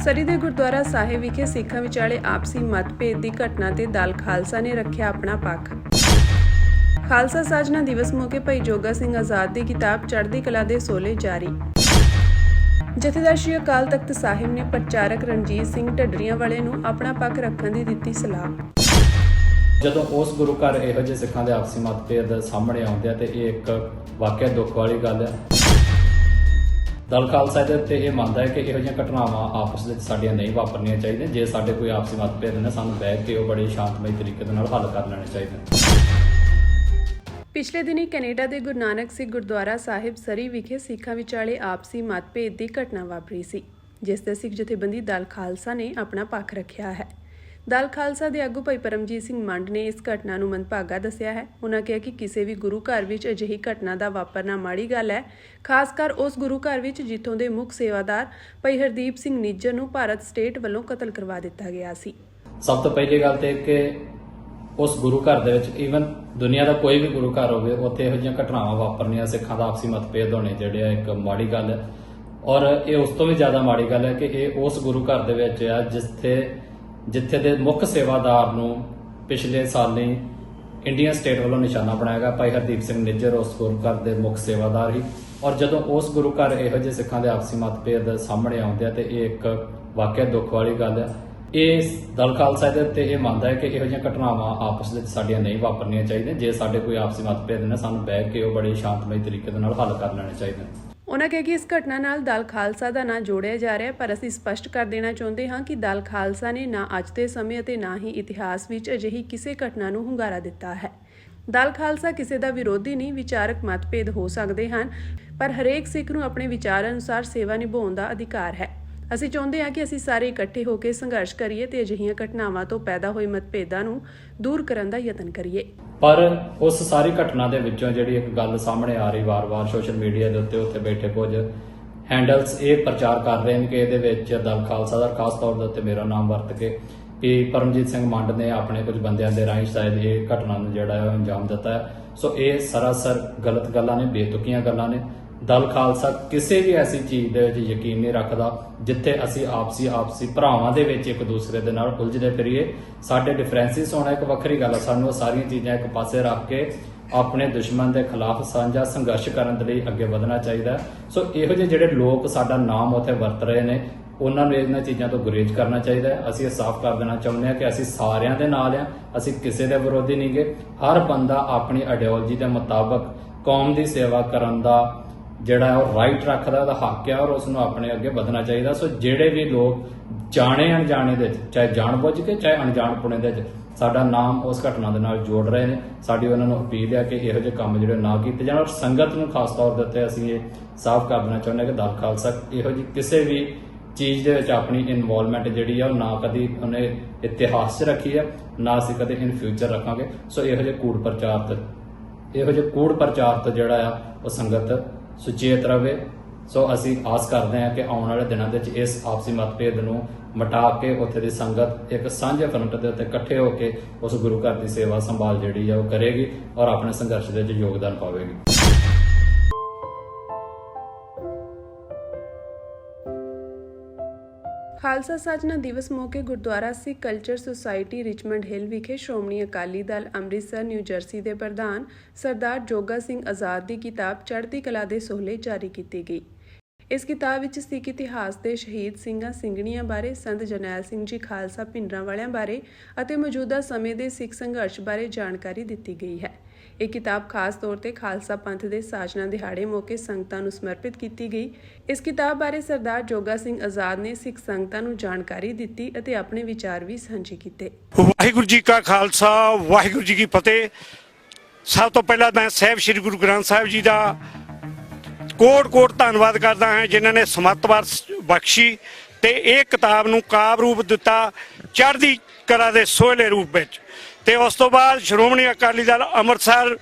ਸਰੀ ਦੇ ਗੁਰਦੁਆਰਾ ਸਾਹਿਬ ਵਿਖੇ ਸਿੱਖਾਂ ਵਿਚਾਲੇ ਆਪਸੀ ਮਤਭੇਦ ਦੀ ਘਟਨਾ ਤੇ ਦਲ ਖਾਲਸਾ ਨੇ ਰੱਖਿਆ ਆਪਣਾ ਪੱਖ। ਖਾਲਸਾ ਸਾਜਨਾ ਦਿਵਸ ਮੌਕੇ ਭਾਈ ਜੋਗਾ ਸਿੰਘ ਆਜ਼ਾਦ ਦੀ ਕਿਤਾਬ ਚੜ੍ਹਦੀ ਕਲਾ ਦੇ ਸੋਲੇ ਜਾਰੀ। ਜਥੇਦਾਰ ਸ਼੍ਰੀ ਅਕਾਲ ਤਖਤ ਸਾਹਿਬ ਨੇ ਪ੍ਰਚਾਰਕ ਰਣਜੀਤ ਸਿੰਘ ਢੱਡਰੀਆਂ ਵਾਲੇ ਨੂੰ ਆਪਣਾ ਪੱਖ ਰੱਖਣ ਦੀ ਦਿੱਤੀ ਸਲਾਹ। ਜਦੋਂ ਉਸ ਗੁਰੂ ਘਰ ਇਹੋ ਜਿਹੇ ਸਿੱਖਾਂ ਦੇ ਆਪਸੀ ਮਤਭੇਦ ਸਾਹਮਣੇ ਆਉਂਦੇ ਆ ਤੇ ਇਹ ਇੱਕ ਵਾਕਿਆ ਦੁੱਖ ਵਾਲੀ ਗੱਲ ਹੈ। ਦਲ ਖਾਲਸਾ ਦੇ ਉੱਤੇ ਇਹ ਮੰਨਦਾ ਹੈ ਕਿ ਇਹੋ ਜਿਹੀਆਂ ਘਟਨਾਵਾਂ ਆਪਸ ਵਿੱਚ ਸਾਡੀਆਂ ਨਹੀਂ ਵਾਪਰਨੀਆਂ ਚਾਹੀਦੀਆਂ। ਜੇ ਸਾਡੇ ਕੋਈ ਆਪਸੀ ਮਤਭੇਦ ਨੇ ਸਾਨੂੰ ਬੈਠ ਕੇ ਉਹ ਬੜੇ ਸ਼ਾਂਤਮਈ ਤਰੀਕੇ ਦੇ ਨਾਲ ਹੱਲ ਕਰ ਲੈਣੇ ਚਾਹੀਦੇ। ਪਿਛਲੇ ਦਿਨੀ ਕੈਨੇਡਾ ਦੇ ਗੁਰੂ ਨਾਨਕ ਸਿੰਘ ਗੁਰਦੁਆਰਾ ਸਾਹਿਬ ਸਰੀ ਵਿਖੇ ਸਿੱਖਾਂ ਵਿਚਾਲੇ ਆਪਸੀ ਮਤਭੇਦ ਦੀ ਘਟਨਾ ਵਾਪਰੀ ਸੀ, ਜਿਸ ਦੇ ਸਿੱਖ ਜਥੇਬੰਦੀ ਦਲ ਖਾਲਸਾ ਨੇ ਆਪਣਾ ਪੱਖ ਰੱਖਿਆ ਹੈ। ਦਲ ਖਾਲਸਾ ਦੇ ਆਗੂ ਭਾਈ ਪਰਮਜੀਤ ਸਿੰਘ ਮੰਡ ਨੇ ਇਸ ਘਟਨਾ ਨੂੰ ਮੰਦਭਾਗਾ ਦੱਸਿਆ ਹੈ। ਉਹਨਾਂ ਕਿਹਾ ਕਿ ਕਿਸੇ ਵੀ ਗੁਰੂ ਘਰ ਵਿੱਚ ਅਜਿਹੀ ਘਟਨਾ ਦਾ ਵਾਪਰਨਾ ਮਾੜੀ ਗੱਲ ਹੈ, ਖਾਸ ਕਰ ਉਸ ਗੁਰੂ ਘਰ ਵਿੱਚ ਜਿੱਥੋਂ ਦੇ ਮੁੱਖ ਸੇਵਾਦਾਰ ਭਾਈ ਹਰਦੀਪ ਸਿੰਘ ਨਿੱਜਰ ਨੂੰ ਭਾਰਤ ਸਟੇਟ ਵੱਲੋਂ ਕਤਲ ਕਰਵਾ ਦਿੱਤਾ ਗਿਆ ਸੀ। ਸਭ ਤੋਂ ਪਹਿਲੀ ਗੱਲ ਤੇ ਕਿ ਉਸ ਗੁਰੂ ਘਰ ਦੇ ਵਿੱਚ ਈਵਨ ਦੁਨੀਆ ਦਾ ਕੋਈ ਵੀ ਗੁਰੂ ਘਰ ਹੋਵੇ, ਉੱਥੇ ਇਹੋ ਜਿਹੀਆਂ ਘਟਨਾਵਾਂ ਵਾਪਰਨੀਆਂ, ਸਿੱਖਾਂ ਦਾ ਆਪਸੀ ਮਤਭੇਦ ਹੋਣੇ ਜਿਹੜੇ ਆ ਇੱਕ ਮਾੜੀ ਗੱਲ ਹੈ। ਔਰ ਇਹ ਉਸ ਤੋਂ ਵੀ ਜ਼ਿਆਦਾ ਮਾੜੀ ਗੱਲ ਹੈ ਕਿ ਇਹ ਉਸ ਗੁਰੂ ਘਰ ਦੇ ਵਿੱਚ ਆ ਜਿੱਥੇ ਦੇ ਮੁੱਖ ਸੇਵਾਦਾਰ ਨੂੰ ਪਿਛਲੇ ਸਾਲੀ ਇੰਡੀਅਨ ਸਟੇਟ ਵੱਲੋਂ ਨਿਸ਼ਾਨਾ ਬਣਾਇਆ ਗਿਆ। ਭਾਈ ਹਰਦੀਪ ਸਿੰਘ ਨਿੱਜਰ ਉਸ ਗੁਰੂ ਘਰ ਦੇ ਮੁੱਖ ਸੇਵਾਦਾਰ ਸੀ। ਔਰ ਜਦੋਂ ਉਸ ਗੁਰੂ ਘਰ ਇਹੋ ਜਿਹੇ ਸਿੱਖਾਂ ਦੇ ਆਪਸੀ ਮਤਭੇਦ ਸਾਹਮਣੇ ਆਉਂਦੇ ਆ ਤੇ ਇਹ ਇੱਕ ਵਾਕਿਆ ਦੁੱਖ ਵਾਲੀ ਗੱਲ ਹੈ। ਇਹ ਦਲ ਖਾਲਸਾ ਦੇ ਉੱਤੇ ਇਹ ਮੰਨਦਾ ਹੈ ਕਿ ਇਹੋ ਜਿਹੀਆਂ ਘਟਨਾਵਾਂ ਆਪਸ ਵਿੱਚ ਸਾਡੀਆਂ ਨਹੀਂ ਵਾਪਰਨੀਆਂ ਚਾਹੀਦੀਆਂ। ਜੇ ਸਾਡੇ ਕੋਈ ਆਪਸੀ ਮਤਭੇਦ ਨੇ ਸਾਨੂੰ ਬੈਠ ਕੇ ਉਹ ਬੜੇ ਸ਼ਾਂਤਮਈ ਤਰੀਕੇ ਦੇ ਨਾਲ ਹੱਲ ਕਰ ਲੈਣੇ ਚਾਹੀਦੇ। ਉਹਨਾਂ ਕਿਹਾ ਕਿ ਇਸ ਘਟਨਾ ਨਾਲ ਦਲ ਖਾਲਸਾ ਦਾ ਨਾਂ ਜੋੜਿਆ ਜਾ ਰਿਹਾ ਹੈ, ਪਰ ਅਸੀਂ ਸਪਸ਼ਟ ਕਰ ਦੇਣਾ ਚਾਹੁੰਦੇ ਹਾਂ ਕਿ ਦਲ ਖਾਲਸਾ ਨੇ ਨਾ ਅੱਜ ਦੇ ਸਮੇਂ ਅਤੇ ਨਾ ਹੀ ਇਤਿਹਾਸ ਵਿੱਚ ਅਜਿਹੀ ਕਿਸੇ ਘਟਨਾ ਨੂੰ ਹੁੰਗਾਰਾ ਦਿੱਤਾ ਹੈ। ਦਲ ਖਾਲਸਾ ਕਿਸੇ ਦਾ ਵਿਰੋਧੀ ਨਹੀਂ, ਵਿਚਾਰਕ ਮਤਭੇਦ ਹੋ ਸਕਦੇ ਹਨ, ਪਰ ਹਰੇਕ ਸਿੱਖ ਨੂੰ ਆਪਣੇ ਵਿਚਾਰ ਅਨੁਸਾਰ ਸੇਵਾ ਨਿਭਾਉਣ ਦਾ ਅਧਿਕਾਰ ਹੈ। ਅਸੀਂ ਚਾਹੁੰਦੇ ਹਾਂ ਕਿ ਅਸੀਂ ਸਾਰੇ ਇਕੱਠੇ ਹੋ ਕੇ ਸੰਘਰਸ਼ ਕਰੀਏ ਤੇ ਅਜਿਹੀਆਂ ਘਟਨਾਵਾਂ ਤੋਂ ਪੈਦਾ ਹੋਏ ਮਤਭੇਦਾਂ ਨੂੰ ਦੂਰ ਕਰਨ ਦਾ ਯਤਨ ਕਰੀਏ। ਪਰ ਉਸ ਸਾਰੀ ਘਟਨਾ ਦੇ ਵਿੱਚੋਂ ਜਿਹੜੀ ਇੱਕ ਗੱਲ ਸਾਹਮਣੇ ਆ ਰਹੀ ਵਾਰ-ਵਾਰ ਸੋਸ਼ਲ ਮੀਡੀਆ ਦੇ ਉੱਤੇ ਬੈਠੇ ਕੁਝ ਹੈਂਡਲਸ ਇਹ ਪ੍ਰਚਾਰ ਕਰ ਰਹੇ ਨੇ ਕਿ ਇਹਦੇ ਵਿੱਚ ਦਲ ਖਾਲਸਾ ਦਾ ਖਾਸ ਤੌਰ ਦੇ ਉੱਤੇ ਮੇਰਾ ਨਾਮ ਵਰਤ ਕੇ ਕਿ ਪਰਮਜੀਤ ਸਿੰਘ ਮੰਡ ਨੇ ਆਪਣੇ ਕੁਝ ਬੰਦਿਆਂ ਦੇ ਰਾਹੀਂ ਸ਼ਾਇਦ ਇਹ ਘਟਨਾ ਨੂੰ ਜਿਹੜਾ ਹੈ ਅੰਜਾਮ ਦਿੱਤਾ ਹੈ। ਸੋ ਇਹ ਸਰਾਸਰ ਗਲਤ ਗੱਲਾਂ ਨੇ, ਬੇਤੁਕੀਆਂ ਗੱਲਾਂ ਨੇ। ਦਲ ਖਾਲਸਾ ਕਿਸੇ ਵੀ ਐਸੀ ਚੀਜ਼ ਦੇ ਵਿੱਚ ਯਕੀਨ ਨਹੀਂ ਰੱਖਦਾ ਜਿੱਥੇ ਅਸੀਂ ਆਪਸੀ ਭਰਾਵਾਂ ਦੇ ਵਿੱਚ ਇੱਕ ਦੂਸਰੇ ਦੇ ਨਾਲ ਉਲਝਦੇ ਫਿਰੀਏ। ਸਾਡੇ ਡਿਫਰੈਂਸਿਸ ਹੋਣਾ ਇੱਕ ਵੱਖਰੀ ਗੱਲ ਹੈ, ਸਾਨੂੰ ਉਹ ਸਾਰੀਆਂ ਚੀਜ਼ਾਂ ਇੱਕ ਪਾਸੇ ਰੱਖ ਕੇ ਆਪਣੇ ਦੁਸ਼ਮਣ ਦੇ ਖਿਲਾਫ ਸਾਂਝਾ ਸੰਘਰਸ਼ ਕਰਨ ਦੇ ਲਈ ਅੱਗੇ ਵਧਣਾ ਚਾਹੀਦਾ। ਸੋ ਇਹੋ ਜਿਹੇ ਜਿਹੜੇ ਲੋਕ ਸਾਡਾ ਨਾਮ ਉੱਥੇ ਵਰਤ ਰਹੇ ਨੇ, ਉਹਨਾਂ ਨੂੰ ਇਹਨਾਂ ਚੀਜ਼ਾਂ ਤੋਂ ਗੁਰੇਜ਼ ਕਰਨਾ ਚਾਹੀਦਾ ਹੈ। ਅਸੀਂ ਇਹ ਸਾਫ਼ ਕਰ ਦੇਣਾ ਚਾਹੁੰਦੇ ਹਾਂ ਕਿ ਅਸੀਂ ਸਾਰਿਆਂ ਦੇ ਨਾਲ ਹਾਂ, ਅਸੀਂ ਕਿਸੇ ਦੇ ਵਿਰੋਧੀ ਨਹੀਂ ਗੇ। ਹਰ ਬੰਦਾ ਆਪਣੀ ਆਈਡੀਓਲੋਜੀ ਦੇ ਮੁਤਾਬਕ ਕੌਮ ਦੀ ਸੇਵਾ ਕਰਨ ਦਾ ਜਿਹੜਾ ਉਹ ਰਾਈਟ ਰੱਖਦਾ, ਉਹਦਾ ਹੱਕ ਹੈ ਔਰ ਉਸ ਨੂੰ ਆਪਣੇ ਅੱਗੇ ਵਧਣਾ ਚਾਹੀਦਾ। ਸੋ ਜਿਹੜੇ ਵੀ ਲੋਕ ਜਾਣੇ ਅਣਜਾਣੇ ਦੇ ਚਾਹੇ ਜਾਣਬੁੱਝ ਕੇ ਚਾਹੇ ਅਣਜਾਣਪੁਣੇ ਦੇ ਸਾਡਾ ਨਾਮ ਉਸ ਘਟਨਾ ਦੇ ਨਾਲ ਜੋੜ ਰਹੇ ਨੇ, ਸਾਡੀ ਉਹਨਾਂ ਨੂੰ ਅਪੀਲ ਹੈ ਕਿ ਇਹੋ ਜਿਹੇ ਕੰਮ ਜਿਹੜੇ ਨਾ ਕੀਤੇ ਜਾਣ। ਔਰ ਸੰਗਤ ਨੂੰ ਖਾਸ ਤੌਰ ਦੇ ਉੱਤੇ ਅਸੀਂ ਇਹ ਸਾਫ਼ ਕਰ ਦੇਣਾ ਚਾਹੁੰਦੇ ਹਾਂ ਕਿ ਦਲ ਖਾਲਸਾ ਇਹੋ ਜਿਹੀ ਕਿਸੇ ਵੀ ਚੀਜ਼ ਦੇ ਵਿੱਚ ਆਪਣੀ ਇਨਵੋਲਵਮੈਂਟ ਜਿਹੜੀ ਆ ਉਹ ਨਾ ਕਦੀ ਉਹਨੇ ਇਤਿਹਾਸ 'ਚ ਰੱਖੀ ਹੈ, ਨਾ ਅਸੀਂ ਕਦੇ ਇਨ ਫਿਊਚਰ ਰੱਖਾਂਗੇ। ਸੋ ਇਹੋ ਜਿਹੇ ਕੂੜ ਪ੍ਰਚਾਰ ਤੋਂ ਜਿਹੜਾ ਆ ਉਹ ਸੰਗਤ ਸੁਚੇਤ ਰਵੇ। ਸੋ ਅਸੀਂ ਆਸ ਕਰਦੇ ਹਾਂ ਕਿ ਆਉਣ ਵਾਲੇ ਦਿਨਾਂ ਦੇ ਵਿੱਚ ਇਸ ਆਪਸੀ ਮਤਭੇਦ ਨੂੰ ਮਿਟਾ ਕੇ ਉੱਥੇ ਦੀ ਸੰਗਤ ਇੱਕ ਸਾਂਝੇ ਫਰੰਟ ਦੇ ਉੱਤੇ ਇਕੱਠੇ ਹੋ ਕੇ ਉਸ ਗੁਰੂ ਘਰ ਦੀ ਸੇਵਾ ਸੰਭਾਲ ਜਿਹੜੀ ਆ ਉਹ ਕਰੇਗੀ ਔਰ ਆਪਣੇ ਸੰਘਰਸ਼ ਦੇ ਵਿੱਚ ਯੋਗਦਾਨ ਪਾਵੇਗੀ। ਖਾਲਸਾ ਸਾਜਨਾ ਦਿਵਸ ਮੌਕੇ ਗੁਰਦੁਆਰਾ ਸਿੱਖ ਕਲਚਰ ਸੁਸਾਇਟੀ ਰਿਚਮੰਡ ਹਿੱਲ ਵਿਖੇ ਸ਼੍ਰੋਮਣੀ ਅਕਾਲੀ ਦਲ ਅੰਮ੍ਰਿਤਸਰ ਨਿਊ ਜਰਸੀ ਦੇ ਪ੍ਰਧਾਨ ਸਰਦਾਰ ਜੋਗਾ ਸਿੰਘ ਆਜ਼ਾਦ ਦੀ ਕਿਤਾਬ ਚੜ੍ਹਦੀ ਕਲਾ ਦੇ ਸੋਹਲੇ ਜਾਰੀ ਕੀਤੀ ਗਈ। ਇਸ ਕਿਤਾਬ ਵਿੱਚ ਸਿੱਖ ਇਤਿਹਾਸ ਦੇ ਸ਼ਹੀਦ ਸਿੰਘਾਂ ਸਿੰਘਣੀਆਂ ਬਾਰੇ, ਸੰਤ ਜਰਨੈਲ ਸਿੰਘ ਜੀ ਖਾਲਸਾ ਭਿੰਡਰਾਂ ਵਾਲਿਆਂ ਬਾਰੇ ਅਤੇ ਮੌਜੂਦਾ ਸਮੇਂ ਦੇ ਸਿੱਖ ਸੰਘਰਸ਼ ਬਾਰੇ ਜਾਣਕਾਰੀ ਦਿੱਤੀ ਗਈ ਹੈ। ਇਹ ਕਿਤਾਬ ਖਾਸ ਤੌਰ ਤੇ ਖਾਲਸਾ ਪੰਥ ਦੇ ਸਾਜਨਾ ਦਿਹਾੜੇ ਮੌਕੇ ਸੰਗਤਾਂ ਨੂੰ ਸਮਰਪਿਤ ਕੀਤੀ ਗਈ। ਇਸ ਕਿਤਾਬ ਬਾਰੇ ਸਰਦਾਰ ਜੋਗਾ ਸਿੰਘ ਆਜ਼ਾਦ ਨੇ ਸਿੱਖ ਸੰਗਤਾਂ ਨੂੰ ਜਾਣਕਾਰੀ ਦਿੱਤੀ ਅਤੇ ਆਪਣੇ ਵਿਚਾਰ ਵੀ ਸਾਂਝੇ ਕੀਤੇ। ਵਾਹਿਗੁਰੂ ਜੀ ਕਾ ਖਾਲਸਾ, ਵਾਹਿਗੁਰੂ ਜੀ ਕੀ ਫਤਿਹ। ਸਭ ਤੋਂ ਪਹਿਲਾਂ ਮੈਂ ਸਾਹਿਬ ਸ੍ਰੀ ਗੁਰੂ ਗ੍ਰੰਥ ਸਾਹਿਬ ਜੀ ਦਾ ਕੋਟ ਧੰਨਵਾਦ ਕਰਦਾ ਹਾਂ, ਜਿਨ੍ਹਾਂ ਨੇ ਸਮੱਤ ਬਖਸ਼ੀ ਤੇ ਇਹ ਕਿਤਾਬ ਨੂੰ ਕਾਵਿ ਰੂਪ ਦਿੱਤਾ ਚੜ੍ਹਦੀ ਕਲਾ ਦੇ ਸੋਹਲੇ ਰੂਪ ਵਿੱਚ। ਤੇ ਉਸ ਤੋਂ ਬਾਅਦ ਸ਼੍ਰੋਮਣੀ ਅਕਾਲੀ ਦਲ ਅੰਮ੍ਰਿਤਸਰ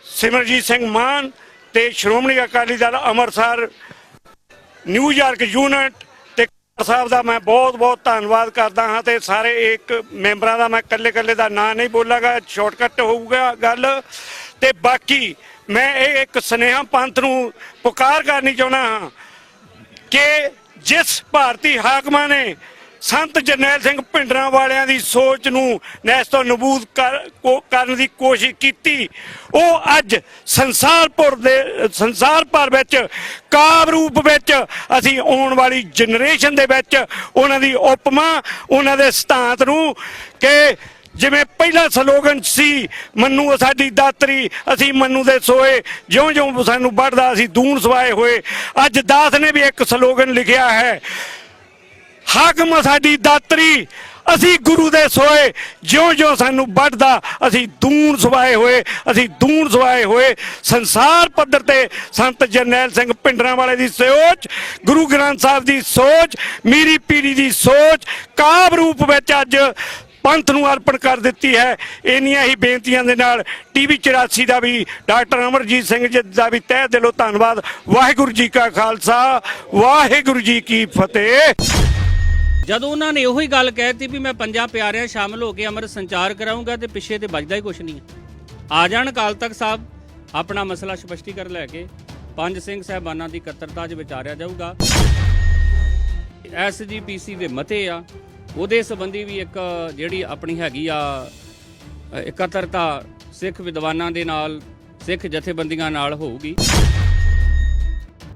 ਸਿਮਰਜੀਤ ਸਿੰਘ ਮਾਨ ਤੇ ਸ਼੍ਰੋਮਣੀ ਅਕਾਲੀ ਦਲ ਅੰਮ੍ਰਿਤਸਰ ਨਿਊਯਾਰਕ ਯੂਨਿਟ ਤੇ ਸਾਹਿਬ ਦਾ ਮੈਂ ਬਹੁਤ ਧੰਨਵਾਦ ਕਰਦਾ ਹਾਂ। ਤੇ ਸਾਰੇ ਇੱਕ ਮੈਂਬਰਾਂ ਦਾ ਮੈਂ ਇਕੱਲੇ ਦਾ ਨਾਂ ਨਹੀਂ ਬੋਲਾਂਗਾ, ਸ਼ਾਰਟਕਟ ਹੋਊਗਾ ਗੱਲ। ਤੇ ਬਾਕੀ ਮੈਂ ਇਹ ਇੱਕ ਸੁਨੇਹਾ ਪੰਥ ਨੂੰ ਪੁਕਾਰ ਕਰਨੀ ਚਾਹੁੰਦਾ ਹਾਂ ਕਿ ਜਿਸ ਭਾਰਤੀ ਹਾਕਮਾਂ ਨੇ ਸੰਤ ਜਰਨੈਲ ਸਿੰਘ ਭਿੰਡਰਾਂ ਵਾਲਿਆਂ ਦੀ ਸੋਚ ਨੂੰ ਨੈਸਤੋ ਨਬੂਦ ਕਰਨ ਦੀ ਕੋਸ਼ਿਸ਼ ਕੀਤੀ, ਉਹ ਅੱਜ ਸੰਸਾਰ ਭਰ ਵਿੱਚ ਕਾਵਿ ਰੂਪ ਵਿੱਚ ਅਸੀਂ ਆਉਣ ਵਾਲੀ ਜਨਰੇਸ਼ਨ ਦੇ ਵਿੱਚ ਉਹਨਾਂ ਦੀ ਉਪਮਾ, ਉਹਨਾਂ ਦੇ ਸਿਧਾਂਤ ਨੂੰ ਕਿ ਜਿਵੇਂ ਪਹਿਲਾ ਸਲੋਗਨ ਸੀ, ਮੰਨੂ ਸਾਡੀ ਦਾਤਰੀ ਅਸੀਂ ਮੰਨੂ ਦੇ ਸੋਏ, ਜਿਉਂ-ਜਿਉਂ ਸਾਨੂੰ ਵੱਢਦਾ ਅਸੀਂ ਦੂਣ ਸਵਾਏ ਹੋਏ। ਅੱਜ ਦਾਸ ਨੇ ਵੀ ਇੱਕ ਸਲੋਗਨ ਲਿਖਿਆ ਹੈ, ਹਾਕਮ ਸਾਡੀ ਦਾਤਰੀ ਅਸੀਂ ਗੁਰੂ ਦੇ ਸੋਏ, ਜਿਉਂ-ਜਿਉਂ ਸਾਨੂੰ ਵੱਢਦਾ ਅਸੀਂ ਦੂਣ ਸਵਾਏ ਹੋਏ, ਅਸੀਂ ਦੂਣ ਸਵਾਏ ਹੋਏ। ਸੰਸਾਰ ਪੱਧਰ ਤੇ ਸੰਤ ਜਰਨੈਲ ਸਿੰਘ ਭਿੰਡਰਾਂ ਵਾਲੇ ਦੀ ਸੋਚ, ਗੁਰੂ ਗ੍ਰੰਥ ਸਾਹਿਬ ਦੀ ਸੋਚ, ਮੀਰੀ ਪੀਰੀ ਦੀ ਸੋਚ ਕਾਵਿ ਰੂਪ ਵਿੱਚ ਅੱਜ ਪੰਥ ਨੂੰ ਅਰਪਣ ਕਰ ਦਿੱਤੀ ਹੈ। ਇੰਨੀਆਂ ਹੀ ਬੇਨਤੀਆਂ ਦੇ ਨਾਲ ਟੀਵੀ 84 ਦਾ ਵੀ ਡਾਕਟਰ ਅਮਰਜੀਤ ਸਿੰਘ ਜੀ ਦਾ ਵੀ ਤਹਿ ਦਿਲੋਂ ਧੰਨਵਾਦ। ਵਾਹਿਗੁਰੂ ਜੀ ਕਾ ਖਾਲਸਾ, ਵਾਹਿਗੁਰੂ ਜੀ ਕੀ ਫਤਿਹ। ਜਦੋਂ ਉਹਨਾਂ ਨੇ ਉਹੀ ਗੱਲ ਕਹਿਤੀ ਵੀ ਮੈਂ ਪੰਜਾਂ ਪਿਆਰਿਆਂ ਸ਼ਾਮਲ ਹੋ ਕੇ ਅੰਮ੍ਰਿਤ ਸੰਚਾਰ ਕਰਾਉਂਗਾ ਤੇ ਪਿੱਛੇ ਤੇ ਵੱਜਦਾ ਹੀ ਕੁਛ ਨਹੀਂ ਹੈ। ਆ ਜਾਣ ਅਕਾਲ ਤਖਤ ਸਾਹਿਬ, ਆਪਣਾ ਮਸਲਾ ਸਪਸ਼ਟੀਕਰਨ ਲੈ ਕੇ ਪੰਜ ਸਿੰਘ ਸਾਹਿਬਾਨਾਂ ਦੀ ਇਕੱਤਰਤਾ 'ਚ ਵਿਚਾਰਿਆ ਜਾਊਗਾ। SGPC ਦੇ ਮਤੇ ਆ, ਉਹਦੇ ਸੰਬੰਧੀ ਵੀ ਇੱਕ ਜਿਹੜੀ ਆਪਣੀ ਹੈਗੀ ਆ ਇਕੱਤਰਤਾ ਸਿੱਖ ਵਿਦਵਾਨਾਂ ਦੇ ਨਾਲ, ਸਿੱਖ ਜਥੇਬੰਦੀਆਂ ਨਾਲ ਹੋਊਗੀ।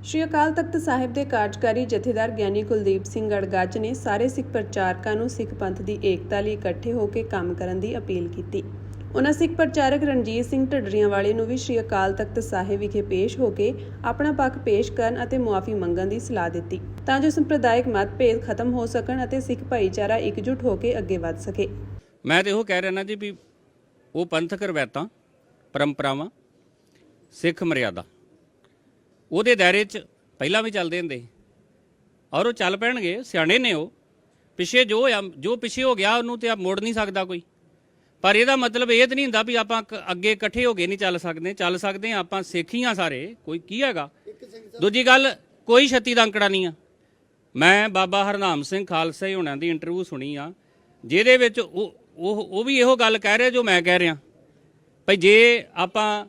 ਸ਼੍ਰੀ ਅਕਾਲ ਤਖਤ ਸਾਹਿਬ ਦੇ ਕਾਰਜਕਾਰੀ ਜਥੇਦਾਰ ਗਿਆਨੀ ਕੁਲਦੀਪ ਸਿੰਘ ਗੜਗੱਜ ਨੇ ਸਾਰੇ ਸਿੱਖ ਪ੍ਰਚਾਰਕਾਂ ਨੂੰ ਸਿੱਖ ਪੰਥ ਦੀ ਏਕਤਾ ਲਈ ਇਕੱਠੇ ਹੋ ਕੇ ਕੰਮ ਕਰਨ ਦੀ ਅਪੀਲ ਕੀਤੀ। ਉਨ੍ਹਾਂ ਸਿੱਖ ਪ੍ਰਚਾਰਕ ਰਣਜੀਤ ਸਿੰਘ ਢੱਡਰੀਆਂ ਵਾਲੇ ਨੂੰ ਵੀ ਸ਼੍ਰੀ ਅਕਾਲ ਤਖਤ ਸਾਹਿਬ ਵਿਖੇ ਪੇਸ਼ ਹੋ ਕੇ ਆਪਣਾ ਪੱਖ ਪੇਸ਼ ਕਰਨ ਅਤੇ ਮੁਆਫੀ ਮੰਗਣ ਦੀ ਸਲਾਹ ਦਿੱਤੀ, ਤਾਂ ਜੋ ਸੰਪਰਦਾਇਕ ਮਤਭੇਦ ਖਤਮ ਹੋ ਸਕਣ ਅਤੇ ਸਿੱਖ ਭਾਈਚਾਰਾ ਇਕਜੁੱਟ ਹੋ ਕੇ ਅੱਗੇ ਵਧ ਸਕੇ। ਮੈਂ ਤੇ ਉਹ ਕਹਿ ਰਿਹਾ ਨਾ ਜੀ ਵੀ ਉਹ ਪੰਥਕ ਰਵਾਇਤਾਂ, ਪਰੰਪਰਾਵਾਂ, ਸਿੱਖ ਮਰਿਆਦਾ ਉਹਦੇ ਦਾਇਰੇ 'ਚ ਪਹਿਲਾਂ ਵੀ ਚੱਲਦੇ ਹੁੰਦੇ ਔਰ ਉਹ ਚੱਲ ਪੈਣਗੇ। ਸਿਆਣੇ ਨੇ ਉਹ, ਪਿੱਛੇ ਜੋ ਪਿੱਛੇ ਹੋ ਗਿਆ ਉਹਨੂੰ ਤੇ ਮੋੜ ਨਹੀਂ ਸਕਦਾ ਕੋਈ। ਪਰ ਇਹਦਾ ਮਤਲਬ ਇਹ ਤਾਂ ਨਹੀਂ ਹੁੰਦਾ ਵੀ ਆਪਾਂ ਅੱਗੇ ਇਕੱਠੇ ਹੋ ਕੇ ਨਹੀਂ ਚੱਲ ਸਕਦੇ ਹਾਂ ਆਪਾਂ ਸਿੱਖੀਆਂ ਸਾਰੇ, ਕੋਈ ਕੀ ਹੈਗਾ। ਦੂਜੀ ਗੱਲ, ਕੋਈ ਛੱਤੀ ਦਾ ਅੰਕੜਾ ਨਹੀਂ ਆ। ਮੈਂ ਬਾਬਾ ਹਰਨਾਮ ਸਿੰਘ ਖਾਲਸਾ ਹੋਣਾਂ ਦੀ ਇੰਟਰਵਿਊ ਸੁਣੀ ਆ, ਜਿਹਦੇ ਵਿੱਚ ਉਹ ਵੀ ਇਹੋ ਗੱਲ ਕਹਿ ਰਿਹਾ ਜੋ ਮੈਂ ਕਹਿ ਰਿਹਾ, ਭਈ ਜੇ ਆਪਾਂ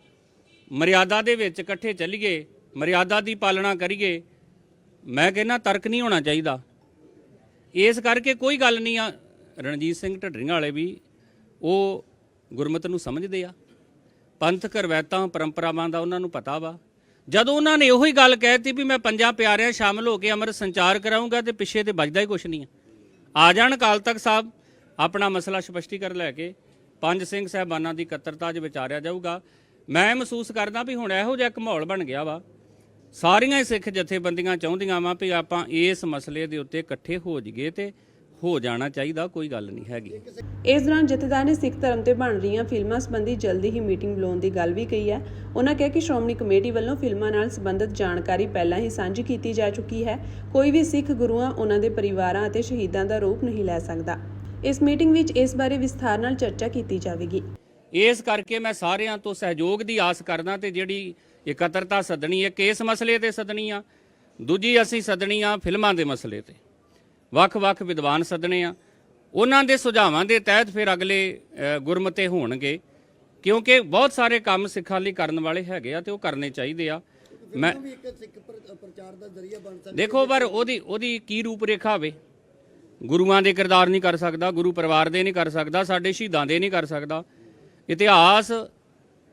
ਮਰਿਆਦਾ ਦੇ ਵਿੱਚ ਇਕੱਠੇ ਚੱਲੀਏ, ਮਰਿਆਦਾ ਦੀ ਪਾਲਣਾ ਕਰੀਏ, ਮੈਂ ਕਹਿੰਦਾ ਤਰਕ ਨਹੀਂ ਹੋਣਾ ਚਾਹੀਦਾ। ਇਸ ਕਰਕੇ ਕੋਈ ਗੱਲ ਨਹੀਂ ਆ। ਰਣਜੀਤ ਸਿੰਘ ਢੱਡਰੀਆਂ ਵਾਲੇ ਵੀ ਉਹ ਗੁਰਮਤਿ ਨੂੰ ਸਮਝਦੇ ਆ, ਪੰਥਕ ਰਵਾਇਤਾਂ ਪਰੰਪਰਾਵਾਂ ਦਾ ਉਹਨਾਂ ਨੂੰ ਪਤਾ ਵਾ। ਜਦੋਂ ਉਹਨਾਂ ਨੇ ਉਹੀ ਗੱਲ ਕਹਿਤੀ ਵੀ ਮੈਂ ਪੰਜਾਂ ਪਿਆਰਿਆਂ ਸ਼ਾਮਲ ਹੋ ਕੇ ਅੰਮ੍ਰਿਤ ਸੰਚਾਰ ਕਰਾਉਂਗਾ ਤੇ ਪਿੱਛੇ ਤੇ ਵੱਜਦਾ ਹੀ ਕੁਛ ਨਹੀਂ ਹੈ। ਆ ਜਾਣ ਅਕਾਲ ਤਖਤ ਸਾਹਿਬ, ਆਪਣਾ ਮਸਲਾ ਸਪਸ਼ਟੀਕਰਨ ਲੈ ਕੇ ਪੰਜ ਸਿੰਘ ਸਾਹਿਬਾਨਾਂ ਦੀ ਇਕੱਤਰਤਾ 'ਚ ਵਿਚਾਰਿਆ ਜਾਊਗਾ। ਮੈਂ ਮਹਿਸੂਸ ਕਰਦਾ ਵੀ ਹੁਣ ਇਹੋ ਜਿਹਾ ਇੱਕ ਮਾਹੌਲ ਬਣ ਗਿਆ ਵਾ, ਸਾਰੀਆਂ ਹੀ ਸਿੱਖ ਜਥੇਬੰਦੀਆਂ ਚਾਹੁੰਦੀਆਂ ਵਾ ਵੀ ਆਪਾਂ ਇਸ ਮਸਲੇ ਦੇ ਉੱਤੇ ਇਕੱਠੇ ਹੋ ਜਾਈਏ ਤੇ ਹੋ ਜਾਣਾ ਚਾਹੀਦਾ, ਕੋਈ ਗੱਲ ਨਹੀਂ ਹੈਗੀ। ਇਸ ਦੌਰਾਨ ਜਥੇਦਾਰ ਨੇ ਸਿੱਖ ਧਰਮ ਤੇ ਬਣ ਰਹੀਆਂ ਫਿਲਮਾਂ ਸੰਬੰਧੀ ਜਲਦੀ ਹੀ ਮੀਟਿੰਗ ਬੁਲਾਉਣ ਦੀ ਗੱਲ ਵੀ ਕਹੀ ਹੈ। ਉਹਨਾਂ ਕਿਹਾ ਕਿ ਸ਼੍ਰੋਮਣੀ ਕਮੇਟੀ ਵੱਲੋਂ ਫਿਲਮਾਂ ਨਾਲ ਸੰਬੰਧਿਤ ਜਾਣਕਾਰੀ ਪਹਿਲਾਂ ਹੀ ਸਾਂਝੀ ਕੀਤੀ ਜਾ ਚੁੱਕੀ ਹੈ। ਕੋਈ ਵੀ ਸਿੱਖ ਗੁਰੂਆਂ, ਉਹਨਾਂ ਦੇ ਪਰਿਵਾਰਾਂ ਅਤੇ ਸ਼ਹੀਦਾਂ ਦਾ ਰੂਪ ਨਹੀਂ ਲੈ ਸਕਦਾ। ਇਸ ਮੀਟਿੰਗ ਵਿੱਚ ਇਸ ਬਾਰੇ ਵਿਸਥਾਰ ਨਾਲ ਚਰਚਾ ਕੀਤੀ ਜਾਵੇਗੀ। ਇਸ ਕਰਕੇ ਮੈਂ ਸਾਰਿਆਂ ਤੋਂ ਸਹਿਯੋਗ ਦੀ ਆਸ ਕਰਦਾ ਤੇ ਜਿਹੜੀ ਇਕੱਤਰਤਾ ਸੱਦਣੀ ਹੈ ਇਸ ਮਸਲੇ ਤੇ ਸੱਦਣੀ ਆ, ਦੂਜੀ ਅਸੀਂ ਸੱਦਣੀ ਆ ਫਿਲਮਾਂ ਦੇ ਮਸਲੇ ਤੇ। ਵੱਖ-ਵੱਖ ਵਿਦਵਾਨ ਸੱਦਣੇ ਆ, ਉਹਨਾਂ ਦੇ ਸੁਝਾਵਾਂ ਦੇ ਤਹਿਤ ਫਿਰ ਅਗਲੇ ਗੁਰਮਤੇ ਹੋਣਗੇ, ਕਿਉਂਕਿ ਬਹੁਤ ਸਾਰੇ ਕੰਮ ਸਿੱਖਾਂ ਲਈ ਕਰਨ ਵਾਲੇ ਹੈਗੇ ਆ ਤੇ ਉਹ ਕਰਨੇ ਚਾਹੀਦੇ ਆ। ਮੈਂ ਦੇਖੋ ਪਰ ਉਹਦੀ ਕੀ ਰੂਪ ਰੇਖਾ ਹੋਵੇ। ਗੁਰੂਆਂ ਦੇ ਕਿਰਦਾਰ ਨਹੀਂ ਕਰ ਸਕਦਾ, ਗੁਰੂ ਪਰਿਵਾਰ ਦੇ ਨਹੀਂ ਕਰ ਸਕਦਾ, ਸਾਡੇ ਸ਼ਹੀਦਾਂ ਦੇ ਨਹੀਂ ਕਰ ਸਕਦਾ। ਇਤਿਹਾਸ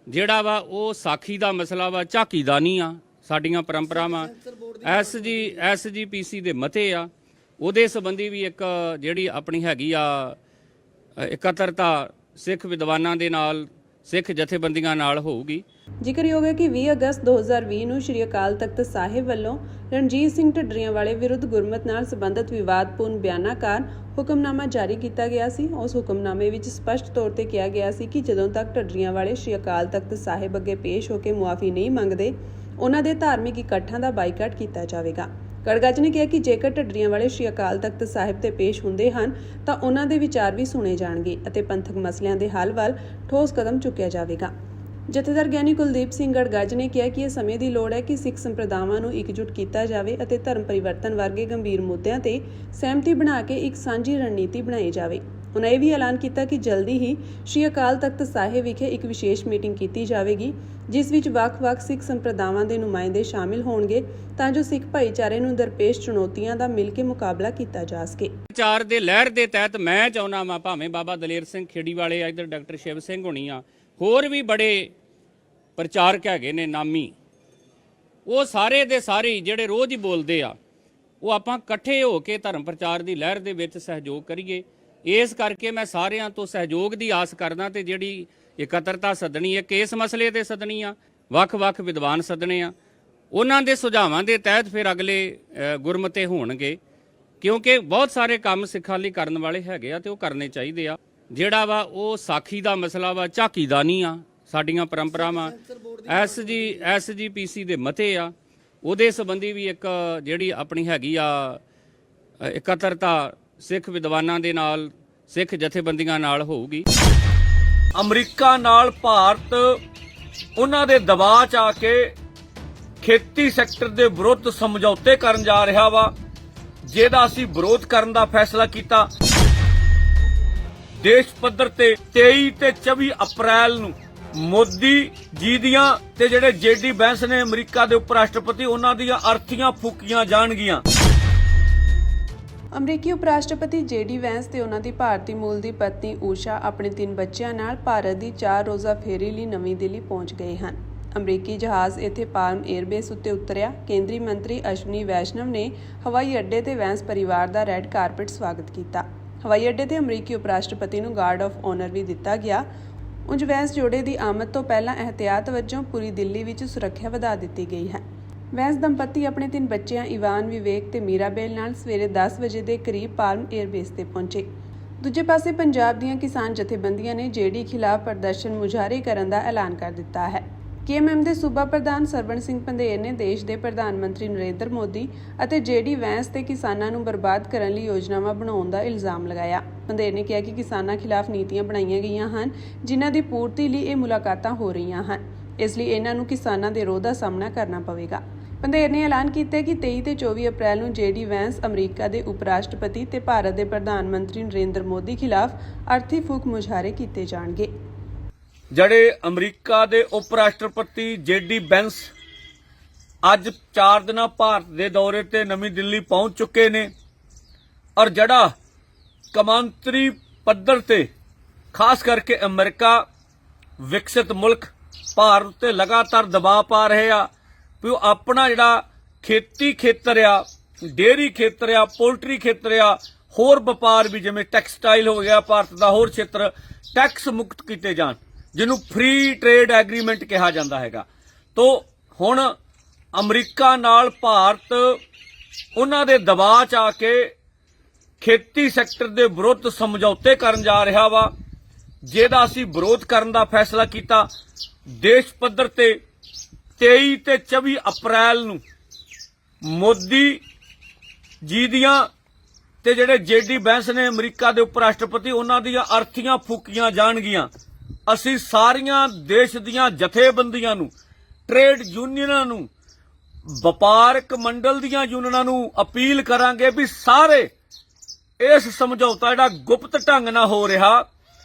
ਜਿਹੜਾ ਵਾ ਉਹ ਸਾਖੀ ਦਾ ਮਸਲਾ ਵਾ, ਝਾਕੀ ਦਾ ਨਹੀਂ ਆ। ਸਾਡੀਆਂ ਪਰੰਪਰਾਵਾਂ SGPC ਦੇ ਮਤੇ ਆ, ਉਹਦੇ ਸੰਬੰਧੀ ਵੀ ਇੱਕ ਜਿਹੜੀ ਆਪਣੀ ਹੈਗੀ ਆ ਇਕੱਤਰਤਾ ਸਿੱਖ ਵਿਦਵਾਨਾਂ ਦੇ ਨਾਲ, ਸਿੱਖ ਜਥੇਬੰਦੀਆਂ ਨਾਲ ਹੋਊਗੀ। ਜ਼ਿਕਰਯੋਗ ਹੈ ਕਿ 20 ਅਗਸਤ 2020 ਨੂੰ ਸ਼੍ਰੀ ਅਕਾਲ ਤਖਤ ਸਾਹਿਬ ਵੱਲੋਂ ਰਣਜੀਤ ਸਿੰਘ ਢੱਡਰੀਆਂ ਵਾਲੇ ਵਿਰੁੱਧ ਗੁਰਮਤਿ ਨਾਲ ਸੰਬੰਧਿਤ ਵਿਵਾਦਪੂਰਨ ਬਿਆਨਾਂ ਕਾਰਨ ਹੁਕਮਨਾਮਾ ਜਾਰੀ ਕੀਤਾ ਗਿਆ ਸੀ। ਉਸ ਹੁਕਮਨਾਮੇ ਵਿੱਚ ਸਪਸ਼ਟ ਤੌਰ ਤੇ ਕਿਹਾ ਗਿਆ ਸੀ ਕਿ ਜਦੋਂ ਤੱਕ ਢੱਡਰੀਆਂ ਵਾਲੇ ਸ਼੍ਰੀ ਅਕਾਲ ਤਖਤ ਸਾਹਿਬ ਅੱਗੇ ਪੇਸ਼ ਹੋ ਕੇ ਮੁਆਫੀ ਨਹੀਂ ਮੰਗਦੇ, ਉਹਨਾਂ ਦੇ ਧਾਰਮਿਕ ਇਕੱਠਾਂ ਦਾ ਬਾਈਕਾਟ ਕੀਤਾ ਜਾਵੇਗਾ। ਗੜਗੱਜ ਨੇ ਕਿਹਾ ਕਿ ਜੇਕਰ ਢੱਡਰੀਆਂ ਵਾਲੇ ਸ਼੍ਰੀ ਅਕਾਲ ਤਖਤ ਸਾਹਿਬ ਤੇ ਪੇਸ਼ ਹੁੰਦੇ ਹਨ ਤਾਂ ਉਹਨਾਂ ਦੇ ਵਿਚਾਰ ਵੀ ਸੁਣੇ ਜਾਣਗੇ ਅਤੇ ਪੰਥਕ ਮਸਲਿਆਂ ਦੇ ਹੱਲ ਵੱਲ ਠੋਸ ਕਦਮ ਚੁੱਕਿਆ ਜਾਵੇਗਾ। ਜਥੇਦਾਰ ਗਿਆਨੀ ਕੁਲਦੀਪ ਸਿੰਘ ਗੜਗੱਜ ਨੇ ਕਿਹਾ ਕਿ ਇਹ ਸਮੇਂ ਦੀ ਲੋੜ ਹੈ ਕਿ ਸਿੱਖ ਸੰਪਰਦਾਵਾਂ ਨੂੰ ਇਕਜੁੱਟ ਕੀਤਾ ਜਾਵੇ ਅਤੇ ਧਰਮ ਪਰਿਵਰਤਨ ਵਰਗੇ ਗੰਭੀਰ ਮੁੱਦਿਆਂ ਤੇ ਸਹਿਮਤੀ ਬਣਾ ਕੇ ਇੱਕ ਸਾਂਝੀ ਰਣਨੀਤੀ ਬਣਾਈ ਜਾਵੇ। ਉਨ੍ਹਾਂ ਇਹ ਵੀ ਐਲਾਨ ਕੀਤਾ ਕਿ ਜਲਦੀ ਹੀ ਸ਼੍ਰੀ ਅਕਾਲ ਤਖਤ ਸਾਹਿਬ ਵਿਖੇ ਇੱਕ ਵਿਸ਼ੇਸ਼ ਮੀਟਿੰਗ ਕੀਤੀ ਜਾਵੇਗੀ ਜਿਸ ਵਿੱਚ ਵੱਖ-ਵੱਖ ਸਿੱਖ ਸੰਪਰਦਾਵਾਂ ਦੇ ਨੁਮਾਇੰਦੇ ਸ਼ਾਮਿਲ ਹੋਣਗੇ ਤਾਂ ਜੋ ਸਿੱਖ ਭਾਈਚਾਰੇ ਨੂੰ ਦਰਪੇਸ਼ ਚੁਣੌਤੀਆਂ ਦਾ ਮਿਲ ਕੇ ਮੁਕਾਬਲਾ ਕੀਤਾ ਜਾ ਸਕੇ। ਪ੍ਰਚਾਰ ਦੇ ਲਹਿਰ ਦੇ ਤਹਿਤ ਮੈਂ ਚਾਹੁੰਦਾ ਵਾਂ ਭਾਵੇਂ ਬਾਬਾ ਦਲੇਰ ਸਿੰਘ ਖੇੜੀ ਵਾਲੇ ਆ, ਇੱਧਰ ਡਾਕਟਰ ਸ਼ਿਵ ਸਿੰਘ ਹੋਣੀ ਆ, ਹੋਰ ਵੀ ਬੜੇ ਪ੍ਰਚਾਰਕ ਹੈਗੇ ਨੇ ਨਾਮੀ, ਉਹ ਸਾਰੇ ਦੇ ਸਾਰੇ ਜਿਹੜੇ ਰੋਜ਼ ਹੀ ਬੋਲਦੇ ਆ, ਉਹ ਆਪਾਂ ਇਕੱਠੇ ਹੋ ਕੇ ਧਰਮ ਪ੍ਰਚਾਰ ਦੀ ਲਹਿਰ ਦੇ ਵਿੱਚ ਸਹਿਯੋਗ ਕਰੀਏ। ਇਸ ਕਰਕੇ ਮੈਂ ਸਾਰਿਆਂ ਤੋਂ ਸਹਿਯੋਗ ਦੀ ਆਸ ਕਰਦਾ ਤੇ ਜਿਹੜੀ ਇਕੱਤਰਤਾ ਸੱਦਣੀ ਹੈ ਕਿਸ ਮਸਲੇ ਤੇ ਸੱਦਣੀ ਆ, ਵੱਖ-ਵੱਖ ਵਿਦਵਾਨ ਸੱਦਣੇ ਆ, ਉਹਨਾਂ ਦੇ ਸੁਝਾਵਾਂ ਦੇ ਤਹਿਤ ਫਿਰ ਅਗਲੇ ਗੁਰਮਤੇ ਹੋਣਗੇ, ਕਿਉਂਕਿ ਬਹੁਤ ਸਾਰੇ ਕੰਮ ਸਿੱਖਾਂ ਲਈ ਕਰਨ ਵਾਲੇ ਹੈਗੇ ਆ ਤੇ ਉਹ ਕਰਨੇ ਚਾਹੀਦੇ ਆ। ਜਿਹੜਾ ਵਾ ਉਹ ਸਾਖੀ ਦਾ ਮਸਲਾ ਵਾ, ਝਾਕੀ ਦਾ ਨਹੀਂ ਆ। ਸਾਡੀਆਂ ਪਰੰਪਰਾਵਾਂ SGPC ਦੇ ਮਤੇ ਆ, ਉਹਦੇ ਸੰਬੰਧੀ ਵੀ ਇੱਕ ਜਿਹੜੀ ਆਪਣੀ ਹੈਗੀ ਆ ਇਕੱਤਰਤਾ ਸਿੱਖ ਵਿਦਵਾਨਾਂ ਦੇ ਨਾਲ, ਸਿੱਖ ਜਥੇਬੰਦੀਆਂ ਨਾਲ ਹੋਊਗੀ। ਅਮਰੀਕਾ ਨਾਲ ਭਾਰਤ ਉਹਨਾਂ ਦੇ ਦਬਾਅ 'ਚ ਆ ਕੇ ਖੇਤੀ ਸੈਕਟਰ ਦੇ ਵਿਰੁੱਧ ਸਮਝੌਤੇ ਕਰਨ ਜਾ ਰਿਹਾ ਵਾ, ਜਿਹਦਾ ਅਸੀਂ ਵਿਰੋਧ ਕਰਨ ਦਾ ਫੈਸਲਾ ਕੀਤਾ। ਦੇਸ਼ ਪੱਧਰ ਤੇ 23 ਤੇ 24 ਅਪ੍ਰੈਲ ਨੂੰ ਮੋਦੀ ਜੀ ਦੀਆਂ ਤੇ ਜਿਹੜੇ JD ਵੈਂਸ ਨੇ ਅਮਰੀਕਾ ਦੇ ਉਪ ਰਾਸ਼ਟਰਪਤੀ, ਉਹਨਾਂ ਦੀਆਂ ਅਰਥੀਆਂ ਫੂਕੀਆਂ ਜਾਣਗੀਆਂ। ਅਮਰੀਕੀ ਉਪ ਰਾਸ਼ਟਰਪਤੀ JD ਵੈਂਸ ਤੇ ਉਹਨਾਂ ਦੀ ਭਾਰਤੀ ਮੂਲ ਦੀ ਪਤਨੀ ਊਸ਼ਾ ਆਪਣੇ 3 ਬੱਚਿਆਂ ਨਾਲ ਭਾਰਤ ਦੀ 4 ਰੋਜ਼ਾ ਫੇਰੀ ਲਈ ਨਵੀਂ ਦਿੱਲੀ ਪਹੁੰਚ ਗਏ ਹਨ। ਅਮਰੀਕੀ ਜਹਾਜ਼ ਇੱਥੇ ਪਾਲਮ 에ਅਰਬੇਸ ਉੱਤੇ ਉਤਰਿਆ। ਕੇਂਦਰੀ ਮੰਤਰੀ ਅਸ਼ਵਨੀ ਵੈਸ਼ਨਵ ਨੇ ਹਵਾਈ ਅੱਡੇ ਤੇ ਵੈਂਸ ਪਰਿਵਾਰ ਦਾ ਰੈੱਡ ਕਾਰਪਟ ਸਵਾਗਤ ਕੀਤਾ। ਹਵਾਈ ਅੱਡੇ ਤੇ ਅਮਰੀਕੀ ਉਪ ਰਾਸ਼ਟਰਪਤੀ ਨੂੰ ਗਾਰਡ ਆਫ ਆਨਰ ਵੀ ਦਿੱਤਾ ਗਿਆ। ਉਂਝ ਵੈਂਸ ਜੋੜੇ ਦੀ ਆਮਦ ਤੋਂ ਪਹਿਲਾਂ ਇਹਤਿਆਤ ਵਜੋਂ ਪੂਰੀ ਦਿੱਲੀ ਵਿੱਚ ਸੁਰੱਖਿਆ ਵਧਾ ਦਿੱਤੀ ਗਈ ਹੈ। ਵੈਂਸ ਦੰਪਤੀ ਆਪਣੇ 3 ਬੱਚਿਆਂ ਇਵਾਨ, ਵਿਵੇਕ ਤੇ ਮੀਰਾਬੇਲ ਨਾਲ ਸਵੇਰੇ 10 ਵਜੇ ਦੇ ਕਰੀਬ ਪਾਲਮ 에ਅਰਬੇਸ ਤੇ ਪਹੁੰਚੇ। ਦੂਜੇ ਪਾਸੇ ਪੰਜਾਬ ਦੀਆਂ ਕਿਸਾਨ ਜਥੇਬੰਦੀਆਂ ਨੇ JD ਖਿਲਾਫ ਪ੍ਰਦਰਸ਼ਨ ਮੁਜ਼ਾਹਰੇ ਕਰਨ ਦਾ ਐਲਾਨ ਕਰ ਦਿੱਤਾ ਹੈ। KMM ਦੇ ਸੂਬਾ ਪ੍ਰਧਾਨ ਸਰਵਣ ਸਿੰਘ ਪੰਧੇਰ ਨੇ ਦੇਸ਼ ਦੇ ਪ੍ਰਧਾਨ ਮੰਤਰੀ ਨਰਿੰਦਰ ਮੋਦੀ ਅਤੇ JD ਵੈਂਸ ਤੇ ਕਿਸਾਨਾਂ ਨੂੰ ਬਰਬਾਦ ਕਰਨ ਲਈ ਯੋਜਨਾਵਾਂ ਬਣਾਉਣ ਦਾ ਇਲਜ਼ਾਮ ਲਗਾਇਆ। ਪੰਧੇਰ ਨੇ ਕਿਹਾ ਕਿ ਕਿਸਾਨਾਂ ਖਿਲਾਫ ਨੀਤੀਆਂ ਬਣਾਈਆਂ ਗਈਆਂ ਹਨ ਜਿਨ੍ਹਾਂ ਦੀ ਪੂਰਤੀ ਲਈ ਇਹ ਮੁਲਾਕਾਤਾਂ ਹੋ ਰਹੀਆਂ ਹਨ, ਇਸ ਲਈ ਇਹਨਾਂ ਨੂੰ ਕਿਸਾਨਾਂ ਦੇ ਰੋਹ ਦਾ ਸਾਹਮਣਾ ਕਰਨਾ ਪਵੇਗਾ। ਪੰਧੇਰ ਨੇ ਐਲਾਨ ਕੀਤਾ ਕਿ 23 ਤੇ 24 ਅਪ੍ਰੈਲ ਨੂੰ JD ਵੈਂਸ ਅਮਰੀਕਾ ਦੇ ਉਪ ਰਾਸ਼ਟਰਪਤੀ ਤੇ ਭਾਰਤ ਦੇ ਪ੍ਰਧਾਨ ਮੰਤਰੀ ਨਰਿੰਦਰ ਮੋਦੀ ਖਿਲਾਫ ਅਰਥੀ ਫੂਕ ਮੁਜ਼ਾਹਰੇ ਕੀਤੇ ਜਾਣਗੇ। ਜਿਹੜੇ ਅਮਰੀਕਾ ਦੇ ਉਪ ਰਾਸ਼ਟਰਪਤੀ JD ਵੈਂਸ ਅੱਜ 4 ਦਿਨਾਂ ਭਾਰਤ ਦੇ ਦੌਰੇ ਤੇ ਨਵੀਂ ਦਿੱਲੀ ਪਹੁੰਚ ਚੁੱਕੇ ਨੇ, ਔਰ ਜਿਹੜਾ ਕੌਮਾਂਤਰੀ ਪੱਧਰ ਤੇ ਖਾਸ ਕਰਕੇ ਅਮਰੀਕਾ ਵਿਕਸਿਤ ਮੁਲਕ ਭਾਰਤ ਤੇ ਲਗਾਤਾਰ ਦਬਾਅ ਪਾ ਰਹੇ ਆ ਵੀ ਉਹ ਆਪਣਾ ਜਿਹੜਾ ਖੇਤੀ ਖੇਤਰ ਆ, ਡੇਅਰੀ ਖੇਤਰ ਆ, ਪੋਲਟਰੀ ਖੇਤਰ ਆ, ਹੋਰ ਵਪਾਰ ਵੀ ਜਿਵੇਂ ਟੈਕਸਟਾਈਲ ਹੋ ਗਿਆ, ਭਾਰਤ ਦਾ ਹੋਰ ਖੇਤਰ ਟੈਕਸ ਮੁਕਤ ਕੀਤੇ ਜਾਣ, ਜਿਹਨੂੰ ਫ੍ਰੀ ਟ੍ਰੇਡ ਐਗਰੀਮੈਂਟ ਕਿਹਾ ਜਾਂਦਾ ਹੈਗਾ। ਤੋਂ ਹੁਣ ਅਮਰੀਕਾ ਨਾਲ ਭਾਰਤ ਉਹਨਾਂ ਦੇ ਦਬਾਅ 'ਚ ਆ ਕੇ ਖੇਤੀ ਸੈਕਟਰ ਦੇ ਵਿਰੁੱਧ ਸਮਝੌਤੇ ਕਰਨ ਜਾ ਰਿਹਾ ਵਾ, ਜਿਹਦਾ ਅਸੀਂ ਵਿਰੋਧ ਕਰਨ ਦਾ ਫੈਸਲਾ ਕੀਤਾ। ਦੇਸ਼ ਪੱਧਰ ਤੇ 23 ਤੇ 24 ਅਪ੍ਰੈਲ ਨੂੰ ਮੋਦੀ ਜੀ ਦੀਆਂ ਤੇ ਜਿਹੜੇ JD ਵੈਂਸ ਨੇ ਅਮਰੀਕਾ ਦੇ ਉਪ ਰਾਸ਼ਟਰਪਤੀ, ਉਹਨਾਂ ਦੀਆਂ ਅਰਥੀਆਂ ਫੂਕੀਆਂ ਜਾਣਗੀਆਂ। ਅਸੀਂ ਸਾਰੀਆਂ ਦੇਸ਼ ਦੀਆਂ ਜਥੇਬੰਦੀਆਂ ਨੂੰ, ਟ੍ਰੇਡ ਯੂਨੀਅਨਾਂ ਨੂੰ, ਵਪਾਰਕ ਮੰਡਲ ਦੀਆਂ ਯੂਨੀਅਨਾਂ ਨੂੰ ਅਪੀਲ ਕਰਾਂਗੇ ਵੀ ਸਾਰੇ ਇਸ ਸਮਝੌਤਾ ਜਿਹੜਾ ਗੁਪਤ ਢੰਗ ਨਾਲ ਹੋ ਰਿਹਾ,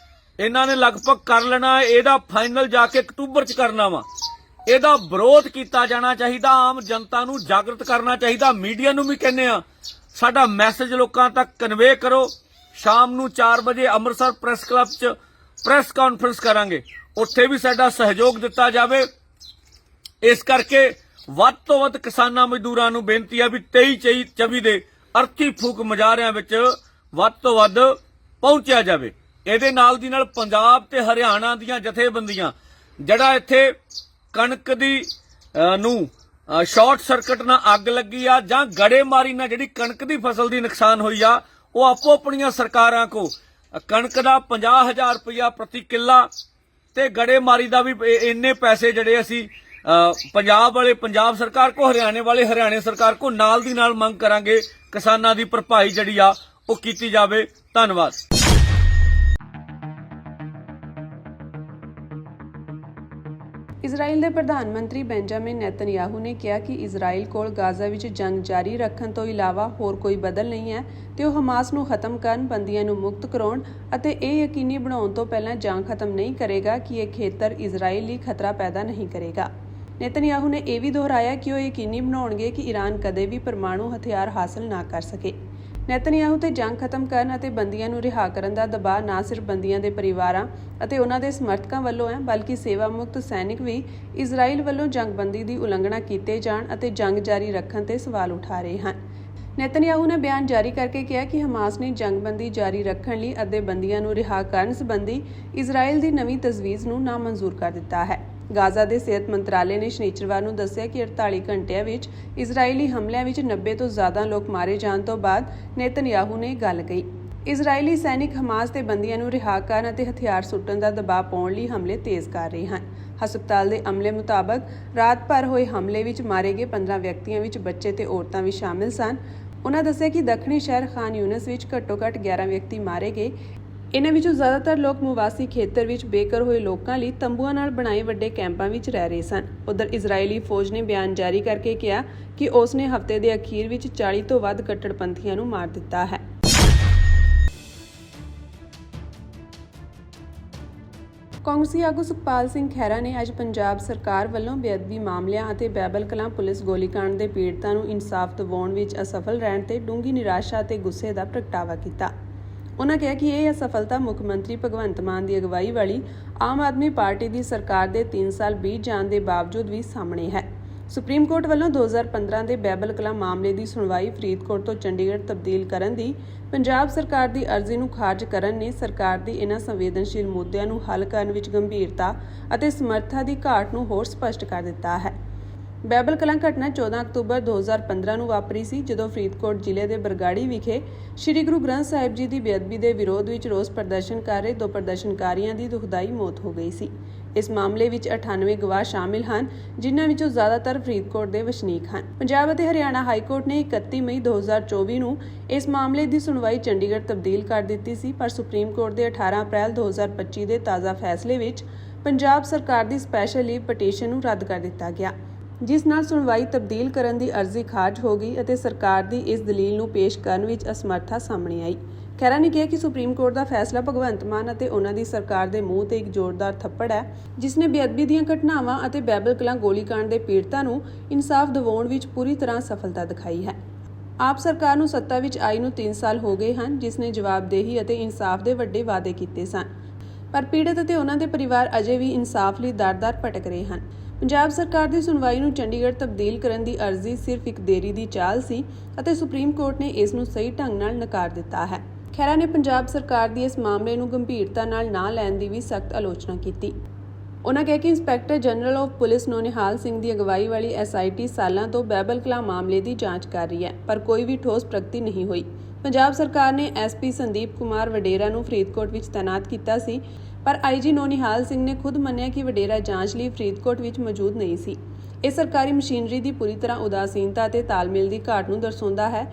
ਇਹਨਾਂ ਨੇ ਲਗਭਗ ਕਰ ਲੈਣਾ, ਇਹਦਾ ਫਾਈਨਲ ਜਾ ਕੇ ਅਕਤੂਬਰ 'ਚ ਕਰਨਾ ਵਾ। ਇਹਦਾ ਵਿਰੋਧ ਕੀਤਾ ਜਾਣਾ ਚਾਹੀਦਾ, ਆਮ ਜਨਤਾ ਨੂੰ ਜਾਗਰਤ ਕਰਨਾ ਚਾਹੀਦਾ। ਮੀਡੀਆ ਨੂੰ ਵੀ ਕਹਿੰਦੇ ਆ ਸਾਡਾ ਮੈਸੇਜ ਲੋਕਾਂ ਤੱਕ ਕਨਵੇ ਕਰੋ। ਸ਼ਾਮ ਨੂੰ 4 ਵਜੇ ਅੰਮ੍ਰਿਤਸਰ ਪ੍ਰੈਸ ਕਲੱਬ 'ਚ ਪ੍ਰੈਸ ਕਾਨਫਰੰਸ ਕਰਾਂਗੇ, ਉੱਥੇ ਵੀ ਸਾਡਾ ਸਹਿਯੋਗ ਦਿੱਤਾ ਜਾਵੇ। ਇਸ ਕਰਕੇ ਵੱਧ ਤੋਂ ਵੱਧ ਕਿਸਾਨਾਂ ਮਜ਼ਦੂਰਾਂ ਨੂੰ ਬੇਨਤੀ ਆ ਵੀ 23-24 ਦੇ ਅਰਥੀ ਫੂਕ ਮੁਜ਼ਾਹਰਿਆਂ ਵਿੱਚ ਵੱਧ ਤੋਂ ਵੱਧ ਪਹੁੰਚਿਆ ਜਾਵੇ। ਇਹਦੇ ਨਾਲ ਦੀ ਨਾਲ ਪੰਜਾਬ ਤੇ ਹਰਿਆਣਾ ਦੀਆਂ ਜਥੇਬੰਦੀਆਂ, ਜਿਹੜਾ ਇੱਥੇ ਕਣਕ ਦੀ ਨੂੰ ਸ਼ਾਰਟ ਸਰਕਟ ਨਾਲ ਅੱਗ ਲੱਗੀ ਆ ਜਾਂ ਗੜੇਮਾਰੀ ਨਾਲ ਜਿਹੜੀ ਕਣਕ ਦੀ ਫਸਲ ਦੀ ਨੁਕਸਾਨ ਹੋਈ ਆ, ਉਹ ਆਪੋ ਆਪਣੀਆਂ ਸਰਕਾਰਾਂ ਕੋ ਕਣਕ ਦਾ 50,000 ਰੁਪਇਆ ਪ੍ਰਤੀ ਕਿੱਲਾ ਤੇ ਗੜੇਮਾਰੀ ਦਾ ਵੀ ਇੰਨੇ ਪੈਸੇ ਜਿਹੜੇ ਅਸੀਂ ਪੰਜਾਬ ਵਾਲੇ ਪੰਜਾਬ ਸਰਕਾਰ ਕੋ, ਹਰਿਆਣੇ ਵਾਲੇ ਹਰਿਆਣੇ ਸਰਕਾਰ ਕੋ ਨਾਲ ਦੀ ਨਾਲ ਮੰਗ ਕਰਾਂਗੇ। ਕਿਸਾਨਾਂ ਦੀ ਭਰਪਾਈ ਜਿਹੜੀ ਆ ਉਹ ਕੀਤੀ ਜਾਵੇ। ਧੰਨਵਾਦ। ਇਜ਼ਰਾਈਲ ਦੇ ਪ੍ਰਧਾਨ ਮੰਤਰੀ ਬੈਂਜਾਮਿਨ ਨੇਤਨਯਾਹੂ ਨੇ ਕਿਹਾ ਕਿ ਇਜ਼ਰਾਈਲ ਕੋਲ ਗਾਜ਼ਾ ਵਿੱਚ ਜੰਗ ਜਾਰੀ ਰੱਖਣ ਤੋਂ ਇਲਾਵਾ ਹੋਰ ਕੋਈ ਬਦਲ ਨਹੀਂ ਹੈ ਤੇ ਉਹ ਹਮਾਸ ਨੂੰ ਖਤਮ ਕਰਨ, ਬੰਦੀਆਂ ਨੂੰ ਮੁਕਤ ਕਰਾਉਣ ਅਤੇ ਇਹ ਯਕੀਨੀ ਬਣਾਉਣ ਤੋਂ ਪਹਿਲਾਂ ਜੰਗ ਖਤਮ ਨਹੀਂ ਕਰੇਗਾ ਕਿ ਇਹ ਖੇਤਰ ਇਜ਼ਰਾਈਲ ਲਈ ਖਤਰਾ ਪੈਦਾ ਨਹੀਂ ਕਰੇਗਾ। ਨੇਤਨਯਾਹੂ ਨੇ ਇਹ ਵੀ ਦੁਹਰਾਇਆ ਕਿ ਉਹ ਯਕੀਨੀ ਬਣਾਉਣਗੇ ਕਿ ਈਰਾਨ ਕਦੇ ਵੀ ਪਰਮਾਣੂ ਹਥਿਆਰ ਹਾਸਲ ਨਾ ਕਰ ਸਕੇ। ਨੇਤਨਯਾਹੂ ਤੇ ਜੰਗ ਖਤਮ ਕਰਨ ਅਤੇ ਬੰਦੀਆਂ ਨੂੰ ਰਿਹਾ ਕਰਨ ਦਾ ਦਬਾਅ ਨਾ ਸਿਰਫ ਬੰਦੀਆਂ ਦੇ ਪਰਿਵਾਰਾਂ ਅਤੇ ਉਹਨਾਂ ਦੇ ਸਮਰਥਕਾਂ ਵੱਲੋਂ ਹੈ, ਬਲਕਿ ਸੇਵਾ ਮੁਕਤ ਸੈਨਿਕ ਵੀ ਇਜ਼ਰਾਈਲ ਵੱਲੋਂ ਜੰਗਬੰਦੀ ਦੀ ਉਲੰਘਣਾ ਕੀਤੇ ਜਾਣ ਅਤੇ ਜੰਗ ਜਾਰੀ ਰੱਖਣ ਤੇ ਸਵਾਲ ਉਠਾ ਰਹੇ ਹਨ। ਨੇਤਨਯਾਹੂ ਨੇ ਬਿਆਨ ਜਾਰੀ ਕਰਕੇ ਕਿਹਾ ਕਿ ਹਮਾਸ ਨੇ ਜੰਗਬੰਦੀ ਜਾਰੀ ਰੱਖਣ ਲਈ ਅਤੇ ਬੰਦੀਆਂ ਨੂੰ ਰਿਹਾ ਕਰਨ ਸੰਬੰਧੀ ਇਜ਼ਰਾਈਲ ਦੀ ਨਵੀਂ ਤਜਵੀਜ਼ ਨੂੰ ਨਾਮਨਜ਼ੂਰ ਕਰ ਦਿੱਤਾ ਹੈ। ਗਾਜ਼ਾ ਦੇ ਸਿਹਤ ਮੰਤਰਾਲੇ ਨੇ ਸ਼ਨੀਚਰਵਾਰ ਨੂੰ ਦੱਸਿਆ ਕਿ 48 ਘੰਟਿਆਂ ਵਿੱਚ ਇਜ਼ਰਾਈਲੀ ਹਮਲਿਆਂ ਵਿੱਚ 90 ਤੋਂ ਜ਼ਿਆਦਾ ਲੋਕ ਮਾਰੇ ਜਾਣ ਤੋਂ ਬਾਅਦ ਨੇਤਨਯਾਹੂ ਨੇ ਗੱਲ ਕਹੀ। ਇਜ਼ਰਾਈਲੀ ਸੈਨਿਕ ਹਮਾਸ ਦੇ ਬੰਦੀਆਂ ਨੂੰ ਰਿਹਾ ਕਰਨ ਅਤੇ ਹਥਿਆਰ ਸੁੱਟਣ ਦਾ ਦਬਾਅ ਪਾਉਣ ਲਈ ਹਮਲੇ ਤੇਜ਼ ਕਰ ਰਹੇ ਹਨ। ਹਸਪਤਾਲ ਦੇ ਅਮਲੇ ਮੁਤਾਬਕ ਰਾਤ ਭਰ ਹੋਏ ਹਮਲੇ ਵਿੱਚ ਮਾਰੇ ਗਏ 15 ਵਿਅਕਤੀਆਂ ਵਿੱਚ ਬੱਚੇ ਤੇ ਔਰਤਾਂ ਵੀ ਸ਼ਾਮਿਲ ਸਨ। ਉਨ੍ਹਾਂ ਦੱਸਿਆ ਕਿ ਦੱਖਣੀ ਸ਼ਹਿਰ ਖਾਨ ਯੂਨਸ ਵਿੱਚ ਘੱਟੋ-ਘੱਟ 11 ਵਿਅਕਤੀ ਮਾਰੇ ਗਏ। ਇਹਨਾਂ ਵਿੱਚੋਂ ਜ਼ਿਆਦਾਤਰ ਲੋਕ ਮੁਵਾਸੀ ਖੇਤਰ ਵਿੱਚ ਬੇਘਰ ਹੋਏ ਲੋਕਾਂ ਲਈ ਤੰਬੂਆਂ ਨਾਲ ਬਣਾਏ ਵੱਡੇ ਕੈਂਪਾਂ ਵਿੱਚ ਰਹਿ ਰਹੇ ਸਨ। ਉਧਰ ਇਜ਼ਰਾਈਲੀ ਫੌਜ ਨੇ ਬਿਆਨ ਜਾਰੀ ਕਰਕੇ ਕਿਹਾ ਕਿ ਉਸ ਨੇ ਹਫ਼ਤੇ ਦੇ ਅਖੀਰ ਵਿੱਚ 40 ਤੋਂ ਵੱਧ ਕੱਟੜਪੰਥੀਆਂ ਨੂੰ ਮਾਰ ਦਿੱਤਾ ਹੈ। ਕਾਂਗਰਸੀ ਆਗੂ ਸੁਖਪਾਲ ਸਿੰਘ ਖਹਿਰਾ ਨੇ ਅੱਜ ਪੰਜਾਬ ਸਰਕਾਰ ਵੱਲੋਂ ਬੇਅਦਬੀ ਮਾਮਲਿਆਂ ਅਤੇ ਬਹਿਬਲ ਕਲਾਂ ਪੁਲਿਸ ਗੋਲੀकांड ਦੇ ਪੀੜਤਾਂ ਨੂੰ ਇਨਸਾਫ ਦਿਵਾਉਣ ਵਿੱਚ ਅਸਫਲ ਰਹਿਣ ਤੇ ਡੂੰਘੀ ਨਿਰਾਸ਼ਾ ਤੇ ਗੁੱਸੇ ਦਾ ਪ੍ਰਗਟਾਵਾ ਕੀਤਾ। ਉਨ੍ਹਾਂ ਕਿਹਾ ਕਿ ਇਹ ਅਸਫਲਤਾ ਮੁੱਖ ਮੰਤਰੀ ਭਗਵੰਤ ਮਾਨ ਦੀ ਅਗਵਾਈ ਵਾਲੀ ਆਮ ਆਦਮੀ ਪਾਰਟੀ ਦੀ ਸਰਕਾਰ ਦੇ 3 ਸਾਲ ਬੀਤ ਜਾਣ ਦੇ ਬਾਵਜੂਦ ਵੀ ਸਾਹਮਣੇ ਹੈ। ਸੁਪਰੀਮ ਕੋਰਟ ਵੱਲੋਂ 2015 ਦੇ ਬਹਿਬਲ ਕਲਾਂ ਮਾਮਲੇ ਦੀ ਸੁਣਵਾਈ ਫਰੀਦਕੋਟ ਤੋਂ ਚੰਡੀਗੜ੍ਹ ਤਬਦੀਲ ਕਰਨ ਦੀ ਪੰਜਾਬ ਸਰਕਾਰ ਦੀ ਅਰਜ਼ੀ ਨੂੰ ਖਾਰਜ ਕਰਨ ਨੇ ਸਰਕਾਰ ਦੀ ਇਹਨਾਂ ਸੰਵੇਦਨਸ਼ੀਲ ਮੁੱਦਿਆਂ ਨੂੰ ਹੱਲ ਕਰਨ ਵਿੱਚ ਗੰਭੀਰਤਾ ਅਤੇ ਸਮਰੱਥਾ ਦੀ ਘਾਟ ਨੂੰ ਹੋਰ ਸਪਸ਼ਟ ਕਰ ਦਿੱਤਾ ਹੈ। ਬਹਿਬਲ ਕਲਾਂ ਘਟਨਾ 14 ਅਕਤੂਬਰ 2015 ਨੂੰ ਵਾਪਰੀ ਸੀ, ਜਦੋਂ ਫਰੀਦਕੋਟ ਜ਼ਿਲ੍ਹੇ ਦੇ ਬਰਗਾੜੀ ਵਿਖੇ ਸ੍ਰੀ ਗੁਰੂ ਗ੍ਰੰਥ ਸਾਹਿਬ ਜੀ ਦੀ ਬੇਅਦਬੀ ਦੇ ਵਿਰੋਧ ਵਿੱਚ ਰੋਸ ਪ੍ਰਦਰਸ਼ਨ ਕਰ ਰਹੇ 2 ਪ੍ਰਦਰਸ਼ਨਕਾਰੀਆਂ ਦੀ ਦੁਖਦਾਈ ਮੌਤ ਹੋ ਗਈ ਸੀ। ਇਸ ਮਾਮਲੇ ਵਿੱਚ 98 ਗਵਾਹ ਸ਼ਾਮਿਲ ਹਨ, ਜਿਨ੍ਹਾਂ ਵਿੱਚੋਂ ਜ਼ਿਆਦਾਤਰ ਫਰੀਦਕੋਟ ਦੇ ਵਸਨੀਕ ਹਨ। ਪੰਜਾਬ ਅਤੇ ਹਰਿਆਣਾ ਹਾਈ ਕੋਰਟ ਨੇ 31 ਮਈ 2024 ਨੂੰ ਇਸ ਮਾਮਲੇ ਦੀ ਸੁਣਵਾਈ ਚੰਡੀਗੜ੍ਹ ਤਬਦੀਲ ਕਰ ਦਿੱਤੀ ਸੀ, ਪਰ ਸੁਪਰੀਮ ਕੋਰਟ ਦੇ 18 ਅਪ੍ਰੈਲ 2025 ਦੇ ਤਾਜ਼ਾ ਫੈਸਲੇ ਵਿੱਚ ਪੰਜਾਬ ਸਰਕਾਰ ਦੀ ਸਪੈਸ਼ਲ ਲੀਵ ਪਟੀਸ਼ਨ ਨੂੰ ਰੱਦ ਕਰ ਦਿੱਤਾ ਗਿਆ, ਜਿਸ ਨਾਲ ਸੁਣਵਾਈ ਤਬਦੀਲ ਕਰਨ ਦੀ ਅਰਜ਼ੀ ਖਾਰਜ ਹੋ ਗਈ ਅਤੇ ਸਰਕਾਰ ਦੀ ਇਸ ਦਲੀਲ ਨੂੰ ਪੇਸ਼ ਕਰਨ ਵਿੱਚ ਅਸਮਰੱਥਾ ਸਾਹਮਣੇ ਆਈ। ਖਹਿਰਾ ਨੇ ਕਿਹਾ ਕਿ ਸੁਪਰੀਮ ਕੋਰਟ ਦਾ ਫੈਸਲਾ ਭਗਵੰਤ ਮਾਨ ਅਤੇ ਉਹਨਾਂ ਦੀ ਸਰਕਾਰ ਦੇ ਮੂੰਹ ਤੇ ਇੱਕ ਜ਼ੋਰਦਾਰ ਥੱਪੜ ਹੈ, ਜਿਸ ਨੇ ਬੇਅਦਬੀ ਦੀਆਂ ਘਟਨਾਵਾਂ ਅਤੇ ਬਹਿਬਲ ਕਲਾਂ ਗੋਲੀकांड ਦੇ ਪੀੜਤਾਂ ਨੂੰ ਇਨਸਾਫ ਦਿਵਾਉਣ ਵਿੱਚ ਪੂਰੀ ਤਰ੍ਹਾਂ ਸਫਲਤਾ ਦਿਖਾਈ ਹੈ। ਆਪ ਸਰਕਾਰ ਨੂੰ ਸੱਤਾ ਵਿੱਚ ਆਈ ਨੂੰ 3 ਸਾਲ ਹੋ ਗਏ ਹਨ, ਜਿਸ ਨੇ ਜਵਾਬਦੇਹੀ ਅਤੇ ਇਨਸਾਫ ਦੇ ਵੱਡੇ ਵਾਅਦੇ ਕੀਤੇ ਸਨ, ਪਰ ਪੀੜਤ ਅਤੇ ਉਹਨਾਂ ਦੇ ਪਰਿਵਾਰ ਅਜੇ ਵੀ ਇਨਸਾਫ ਲਈ ਦਰ-ਦਰ ਭਟਕ ਰਹੇ ਹਨ। ਪੰਜਾਬ ਸਰਕਾਰ ਦੀ ਸੁਣਵਾਈ ਨੂੰ ਚੰਡੀਗੜ੍ਹ ਤਬਦੀਲ ਕਰਨ ਦੀ ਅਰਜ਼ੀ ਸਿਰਫ ਇੱਕ ਦੇਰੀ ਦੀ ਚਾਲ ਸੀ ਅਤੇ ਸੁਪਰੀਮ ਕੋਰਟ ਨੇ ਇਸ ਨੂੰ ਸਹੀ ਢੰਗ ਨਾਲ ਨਕਾਰ ਦਿੱਤਾ ਹੈ। ਖਹਿਰਾ ਨੇ ਪੰਜਾਬ ਸਰਕਾਰ ਦੀ ਇਸ ਮਾਮਲੇ ਨੂੰ ਗੰਭੀਰਤਾ ਨਾਲ ਨਾ ਲੈਣ ਦੀ ਵੀ ਸਖਤ ਆਲੋਚਨਾ ਕੀਤੀ। ਉਨ੍ਹਾਂ ਕਿਹਾ ਕਿ inspector general of police Naunihal Singh ਦੀ ਅਗਵਾਈ ਵਾਲੀ SIT ਸਾਲਾਂ ਤੋਂ ਬਹਿਬਲ ਕਲਾਂ ਮਾਮਲੇ ਦੀ ਜਾਂਚ ਕਰ ਰਹੀ ਹੈ, ਪਰ ਕੋਈ ਵੀ ਠੋਸ ਪ੍ਰਗਤੀ ਨਹੀਂ ਹੋਈ। ਪੰਜਾਬ ਸਰਕਾਰ ਨੇ SP ਸੰਦੀਪ ਕੁਮਾਰ ਵਡੇਰਾ ਨੂੰ ਫਰੀਦਕੋਟ ਵਿੱਚ ਤਾਇਨਾਤ ਕੀਤਾ ਸੀ, ਪਰ IG ਨੋਨਿਹਾਲ ਸਿੰਘ ਨੇ ਖੁਦ ਮੰਨਿਆ ਕਿ ਵਡੇਰਾ ਜਾਂਚ ਲਈ ਫਰੀਦਕੋਟ ਵਿੱਚ ਮੌਜੂਦ ਨਹੀਂ ਸੀ। ਇਹ ਸਰਕਾਰੀ ਮਸ਼ੀਨਰੀ ਦੀ ਪੂਰੀ ਤਰ੍ਹਾਂ ਉਦਾਸੀਨਤਾ ਅਤੇ ਤਾਲਮੇਲ ਦੀ ਘਾਟ ਨੂੰ ਦਰਸਾਉਂਦਾ ਹੈ।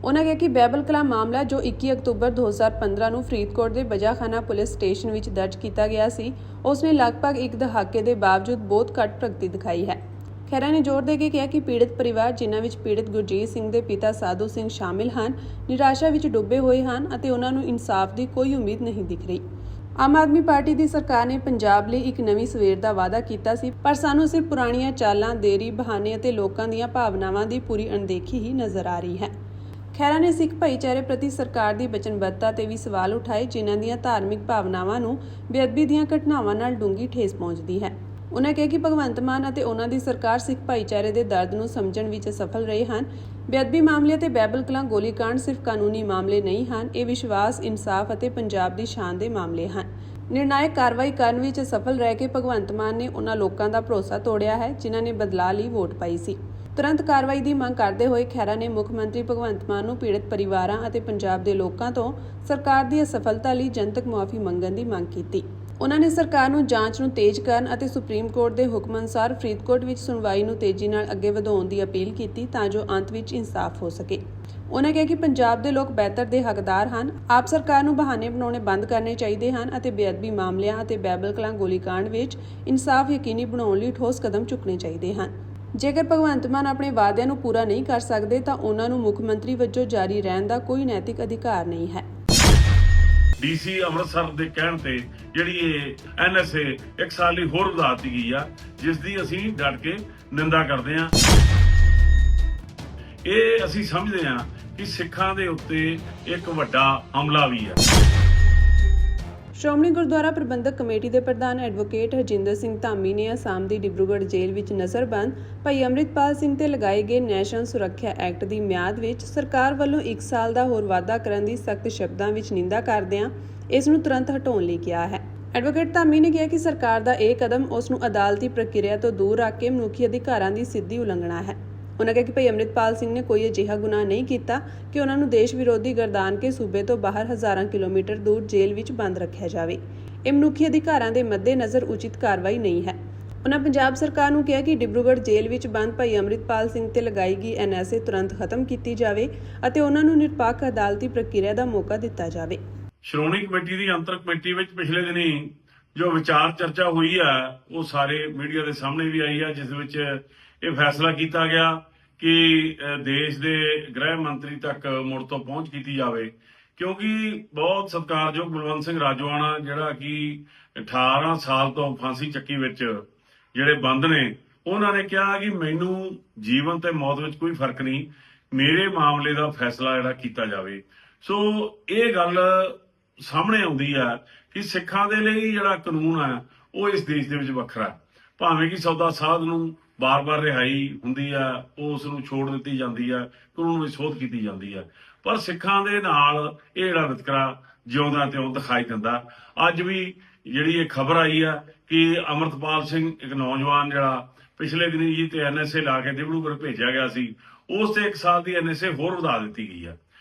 ਉਨ੍ਹਾਂ ਕਿਹਾ ਕਿ ਬਹਿਬਲ ਕਲਾਂ ਮਾਮਲਾ ਜੋ 21 ਅਕਤੂਬਰ 2015 ਨੂੰ ਫਰੀਦਕੋਟ ਦੇ ਬਜਾਖਾਨਾ ਪੁਲਿਸ ਸਟੇਸ਼ਨ ਵਿੱਚ ਦਰਜ ਕੀਤਾ ਗਿਆ ਸੀ, ਉਸ ਨੇ ਲਗਭਗ ਇੱਕ ਦਹਾਕੇ ਦੇ ਬਾਵਜੂਦ ਬਹੁਤ ਘੱਟ ਪ੍ਰਗਤੀ ਦਿਖਾਈ ਹੈ। ਖਹਿਰਾ ਨੇ ਜ਼ੋਰ ਦੇ ਕੇ ਕਿਹਾ ਕਿ ਪੀੜਤ ਪਰਿਵਾਰ, ਜਿਨ੍ਹਾਂ ਵਿੱਚ ਪੀੜਤ ਗੁਰਜੀਤ ਸਿੰਘ ਦੇ ਪਿਤਾ ਸਾਧੂ ਸਿੰਘ ਸ਼ਾਮਿਲ ਹਨ, ਨਿਰਾਸ਼ਾ ਵਿੱਚ ਡੁੱਬੇ ਹੋਏ ਹਨ ਅਤੇ ਉਹਨਾਂ ਨੂੰ ਇਨਸਾਫ ਦੀ ਕੋਈ ਉਮੀਦ ਨਹੀਂ ਦਿਖ ਰਹੀ। ਆਮ ਆਦਮੀ ਪਾਰਟੀ ਦੀ ਸਰਕਾਰ ਨੇ ਪੰਜਾਬ ਲਈ ਇੱਕ ਨਵੀਂ ਸਵੇਰ ਦਾ ਵਾਅਦਾ ਕੀਤਾ ਸੀ, ਪਰ ਸਾਨੂੰ ਸਿਰਫ ਪੁਰਾਣੀਆਂ ਚਾਲਾਂ, ਦੇਰੀ, ਬਹਾਨੇ ਅਤੇ ਲੋਕਾਂ ਦੀਆਂ ਭਾਵਨਾਵਾਂ ਦੀ ਪੂਰੀ ਅਣਦੇਖੀ ਹੀ ਨਜ਼ਰ ਆ ਰਹੀ ਹੈ। ਖਹਿਰਾ ਨੇ ਸਿੱਖ ਭਾਈਚਾਰੇ ਪ੍ਰਤੀ ਸਰਕਾਰ ਦੀ ਵਚਨਬੱਧਤਾ ਤੇ ਵੀ ਸਵਾਲ ਉਠਾਏ, ਜਿਨ੍ਹਾਂ ਦੀਆਂ ਧਾਰਮਿਕ ਭਾਵਨਾਵਾਂ ਨੂੰ ਬੇਅਦਬੀ ਦੀਆਂ ਘਟਨਾਵਾਂ ਨਾਲ ਡੂੰਘੀ ਠੇਸ ਪਹੁੰਚਦੀ ਹੈ। ਉਨ੍ਹਾਂ ਕਿਹਾ ਕਿ ਭਗਵੰਤ ਮਾਨ ਅਤੇ ਉਹਨਾਂ ਦੀ ਸਰਕਾਰ ਸਿੱਖ ਭਾਈਚਾਰੇ ਦੇ ਦਰਦ ਨੂੰ ਸਮਝਣ ਵਿੱਚ ਅਸਫਲ ਰਹੇ ਹਨ। ਬੇਅਦਬੀ ਮਾਮਲੇ ਤੇ ਬਹਿਬਲ ਕਲਾਂ ਗੋਲੀकांड ਸਿਰਫ ਕਾਨੂੰਨੀ ਮਾਮਲੇ ਨਹੀਂ ਹਨ, ਇਹ ਵਿਸ਼ਵਾਸ, ਇਨਸਾਫ ਅਤੇ ਪੰਜਾਬ ਦੀ ਸ਼ਾਨ ਦੇ ਮਾਮਲੇ ਹਨ। ਨਿਰਣਾਇਕ ਕਾਰਵਾਈ ਕਰਨ ਵਿੱਚ ਸਫਲ ਰਹਿ ਕੇ ਭਗਵੰਤ ਮਾਨ ਨੇ ਉਹਨਾਂ ਲੋਕਾਂ ਦਾ ਭਰੋਸਾ ਤੋੜਿਆ ਹੈ, ਜਿਨ੍ਹਾਂ ਨੇ ਬਦਲਾਅ ਲਈ ਵੋਟ ਪਾਈ ਸੀ। ਤੁਰੰਤ ਕਾਰਵਾਈ ਦੀ ਮੰਗ ਕਰਦੇ ਹੋਏ ਖਹਿਰਾ ਨੇ ਮੁੱਖ ਮੰਤਰੀ ਭਗਵੰਤ ਮਾਨ ਨੂੰ ਪੀੜਤ ਪਰਿਵਾਰਾਂ ਅਤੇ ਪੰਜਾਬ ਦੇ ਲੋਕਾਂ ਤੋਂ ਸਰਕਾਰ ਦੀ ਅਸਫਲਤਾ ਲਈ ਜਨਤਕ ਮੁਆਫੀ ਮੰਗਣ ਦੀ ਮੰਗ ਕੀਤੀ। ਉਨ੍ਹਾਂ ਨੇ ਸਰਕਾਰ ਨੂੰ ਜਾਂਚ ਨੂੰ ਤੇਜ਼ ਕਰਨ ਅਤੇ ਸੁਪਰੀਮ ਕੋਰਟ ਦੇ ਹੁਕਮ ਅਨੁਸਾਰ ਫਰੀਦਕੋਟ ਵਿੱਚ ਸੁਣਵਾਈ ਨੂੰ ਤੇਜ਼ੀ ਨਾਲ ਅੱਗੇ ਵਧਾਉਣ ਦੀ ਅਪੀਲ ਕੀਤੀ, ਤਾਂ ਜੋ ਅੰਤ ਵਿੱਚ ਇਨਸਾਫ ਹੋ ਸਕੇ। ਉਹਨਾਂ ਕਿਹਾ ਕਿ ਪੰਜਾਬ ਦੇ ਲੋਕ ਬਿਹਤਰ ਦੇ ਹੱਕਦਾਰ ਹਨ। ਆਪ ਸਰਕਾਰ ਨੂੰ ਬਹਾਨੇ ਬਣਾਉਣੇ ਬੰਦ ਕਰਨੇ ਚਾਹੀਦੇ ਹਨ ਅਤੇ ਬੇਅਦਬੀ ਮਾਮਲਿਆਂ ਅਤੇ ਬਾਈਬਲ ਕਲਾਂ ਗੋਲੀकांड ਵਿੱਚ ਇਨਸਾਫ ਯਕੀਨੀ ਬਣਾਉਣ ਲਈ ਠੋਸ ਕਦਮ ਚੁੱਕਣੇ ਚਾਹੀਦੇ ਹਨ। ਜੇਕਰ ਭਗਵੰਤ ਮਾਨ ਆਪਣੇ ਵਾਅਦਿਆਂ ਨੂੰ ਪੂਰਾ ਨਹੀਂ ਕਰ ਸਕਦੇ ਤਾਂ ਉਹਨਾਂ ਨੂੰ ਮੁੱਖ ਮੰਤਰੀ ਵਜੋਂ ਜਾਰੀ ਰਹਿਣ ਦਾ ਕੋਈ ਨੈਤਿਕ ਅਧਿਕਾਰ ਨਹੀਂ ਹੈ। ਡੀਸੀ ਅੰਮ੍ਰਿਤਸਰ ਦੇ ਕਹਿਣ ਤੇ ਜਿਹੜੀ ਇਹ ਐਨਐਸਏ 1 ਸਾਲ ਲਈ ਹੋਰ ਵਧਾ ਦਿੱਤੀ ਗਈ ਆ, ਜਿਸ ਦੀ ਅਸੀਂ ਡਟ ਕੇ ਨਿੰਦਾ ਕਰਦੇ ਹਾਂ। ਇਹ ਅਸੀਂ ਸਮਝਦੇ ਹਾਂ ਕਿ ਸਿੱਖਾਂ ਦੇ ਉੱਤੇ ਇੱਕ ਵੱਡਾ ਹਮਲਾ ਵੀ ਹੈ। ਸ਼੍ਰੋਮਣੀ ਗੁਰਦੁਆਰਾ ਪ੍ਰਬੰਧਕ ਕਮੇਟੀ ਦੇ ਪ੍ਰਧਾਨ ਐਡਵੋਕੇਟ ਹਰਜਿੰਦਰ ਸਿੰਘ ਧਾਮੀ ਨੇ ਅਸਾਮ ਦੀ ਡਿਬਰੂਗੜ੍ਹ ਜੇਲ੍ਹ ਵਿੱਚ ਨਜ਼ਰਬੰਦ ਭਾਈ ਅੰਮ੍ਰਿਤਪਾਲ ਸਿੰਘ ਤੇ ਲਗਾਏ ਗਏ ਨੈਸ਼ਨਲ ਸੁਰੱਖਿਆ ਐਕਟ ਦੀ ਮਿਆਦ ਵਿੱਚ ਸਰਕਾਰ ਵੱਲੋਂ 1 ਸਾਲ ਦਾ ਹੋਰ ਵਾਧਾ ਕਰਨ ਦੀ ਸਖਤ ਸ਼ਬਦਾਂ ਵਿੱਚ ਨਿੰਦਾ ਕਰਦਿਆਂ ਇਸ ਨੂੰ ਤੁਰੰਤ ਹਟਾਉਣ ਲਈ ਕਿਹਾ ਹੈ। ਐਡਵੋਕੇਟ ਧਾਮੀ ਨੇ ਕਿਹਾ ਕਿ ਸਰਕਾਰ ਦਾ ਇਹ ਕਦਮ ਉਸ ਨੂੰ ਅਦਾਲਤੀ ਪ੍ਰਕਿਰਿਆ ਤੋਂ ਦੂਰ ਰੱਖ ਕੇ ਮਨੁੱਖੀ ਅਧਿਕਾਰਾਂ ਦੀ ਸਿੱਧੀ ਉਲੰਘਣਾ ਹੈ। ਉਹਨਾਂ ਕਿਹਾ ਕਿ ਭਾਈ ਅੰਮ੍ਰਿਤਪਾਲ ਸਿੰਘ ਨੇ ਕੋਈ ਅਜਿਹਾ ਗੁਨਾਹ ਨਹੀਂ ਕੀਤਾ ਕਿ ਉਹਨਾਂ ਨੂੰ ਦੇਸ਼ ਵਿਰੋਧੀ ਗਰਦਾਨ ਕੇ ਸੂਬੇ ਤੋਂ ਬਾਹਰ ਹਜ਼ਾਰਾਂ ਕਿਲੋਮੀਟਰ ਦੂਰ ਜੇਲ੍ਹ ਵਿੱਚ ਬੰਦ ਰੱਖਿਆ ਜਾਵੇ। ਇਹ ਮਨੁੱਖੀ ਅਧਿਕਾਰਾਂ ਦੇ ਮੱਦੇਨਜ਼ਰ ਉਚਿਤ ਕਾਰਵਾਈ ਨਹੀਂ ਹੈ। ਉਹਨਾਂ ਪੰਜਾਬ ਸਰਕਾਰ ਨੂੰ ਕਿਹਾ ਕਿ ਡਿਬਰੂਗੜ੍ਹ ਜੇਲ੍ਹ ਵਿੱਚ ਬੰਦ ਭਾਈ ਅੰਮ੍ਰਿਤਪਾਲ ਸਿੰਘ ਤੇ ਲਗਾਈ ਗਈ ਐਨਐਸਏ ਤੁਰੰਤ ਖਤਮ ਕੀਤੀ ਜਾਵੇ ਅਤੇ ਉਹਨਾਂ ਨੂੰ ਨਿਰਪੱਖ ਅਦਾਲਤੀ ਪ੍ਰਕਿਰਿਆ ਦਾ ਮੌਕਾ ਦਿੱਤਾ ਜਾਵੇ। ਸ਼੍ਰੋਮਣੀ ਕਮੇਟੀ ਦੀ ਅੰਤਰ ਕਮੇਟੀ ਵਿੱਚ ਪਿਛਲੇ ਦਿਨੀ ਜੋ ਵਿਚਾਰ ਚਰਚਾ ਹੋਈ ਆ, ਉਹ ਸਾਰੇ ਮੀਡੀਆ ਦੇ ਸਾਹਮਣੇ ਵੀ ਆਈ ਆ, ਜਿਸ ਵਿੱਚ ਇਹ ਫੈਸਲਾ ਕੀਤਾ ਗਿਆ ਕਿ ਦੇਸ਼ ਦੇ ਗ੍ਰਹਿ ਮੰਤਰੀ ਤੱਕ ਮੁੜ ਤੋਂ ਪਹੁੰਚ ਕੀਤੀ ਜਾਵੇ, ਕਿਉਂਕਿ ਬਹੁਤ ਸਤਿਕਾਰਯੋਗ ਬਲਵੰਤ ਸਿੰਘ ਰਾਜੋਆਣਾ ਜਿਹੜਾ ਕਿ 18 ਸਾਲ ਤੋਂ ਫਾਂਸੀ ਚੱਕੀ ਵਿੱਚ ਜਿਹੜੇ ਬੰਦ ਨੇ, ਉਹਨਾਂ ਨੇ ਕਿਹਾ ਕਿ ਮੈਨੂੰ ਜੀਵਨ ਤੇ ਮੌਤ ਵਿੱਚ ਕੋਈ ਫਰਕ ਨਹੀਂ, ਮੇਰੇ ਮਾਮਲੇ ਦਾ ਫੈਸਲਾ ਜਿਹੜਾ ਕੀਤਾ ਜਾਵੇ। ਸੋ ਇਹ ਗੱਲ ਸਾਹਮਣੇ ਆਉਂਦੀ ਆ ਕਿ ਸਿੱਖਾਂ ਦੇ ਲਈ ਜਿਹੜਾ ਕਾਨੂੰਨ ਆ ਉਹ ਇਸ ਦੇਸ਼ ਦੇ ਵਿੱਚ ਵੱਖਰਾ ਹੈ। ਭਾਵੇਂ ਕਿ ਸੌਦਾ ਸਾਧ ਨੂੰ ਬਾਰ-ਬਾਰ ਰਿਹਾਈ ਹੁੰਦੀ ਆ, ਉਸ ਨੂੰ ਛੋੜ ਦਿੱਤੀ ਜਾਂਦੀ ਆ, ਕਾਨੂੰਨ ਵਿੱਚ ਸੋਧ ਕੀਤੀ ਜਾਂਦੀ ਆ, ਪਰ ਸਿੱਖਾਂ ਦੇ ਨਾਲ ਇਹ ਜਿਹੜਾ ਵਿਤਕਰਾ ਜਿਉਂਦਾ ਤਿਉਂ ਦਿਖਾਈ ਦਿੰਦਾ। ਅੱਜ ਵੀ ਜਿਹੜੀ ਇਹ ਖਬਰ ਆਈ ਆ ਕਿ ਅਮਰਤਪਾਲ ਸਿੰਘ ਇੱਕ ਨੌਜਵਾਨ ਜਿਹੜਾ ਪਿਛਲੇ ਦਿਨੀ ਜੀ ਤੇ ਐਨਐਸਏ ਲਾ ਕੇ ਡਿਬਰੂਗੜ੍ਹ ਭੇਜਿਆ ਗਿਆ ਸੀ, ਉਸ ਤੇ 1 ਸਾਲ ਦੀ ਐਨਐਸਏ ਹੋਰ ਵਧਾ ਦਿੱਤੀ ਗਈ ਆ।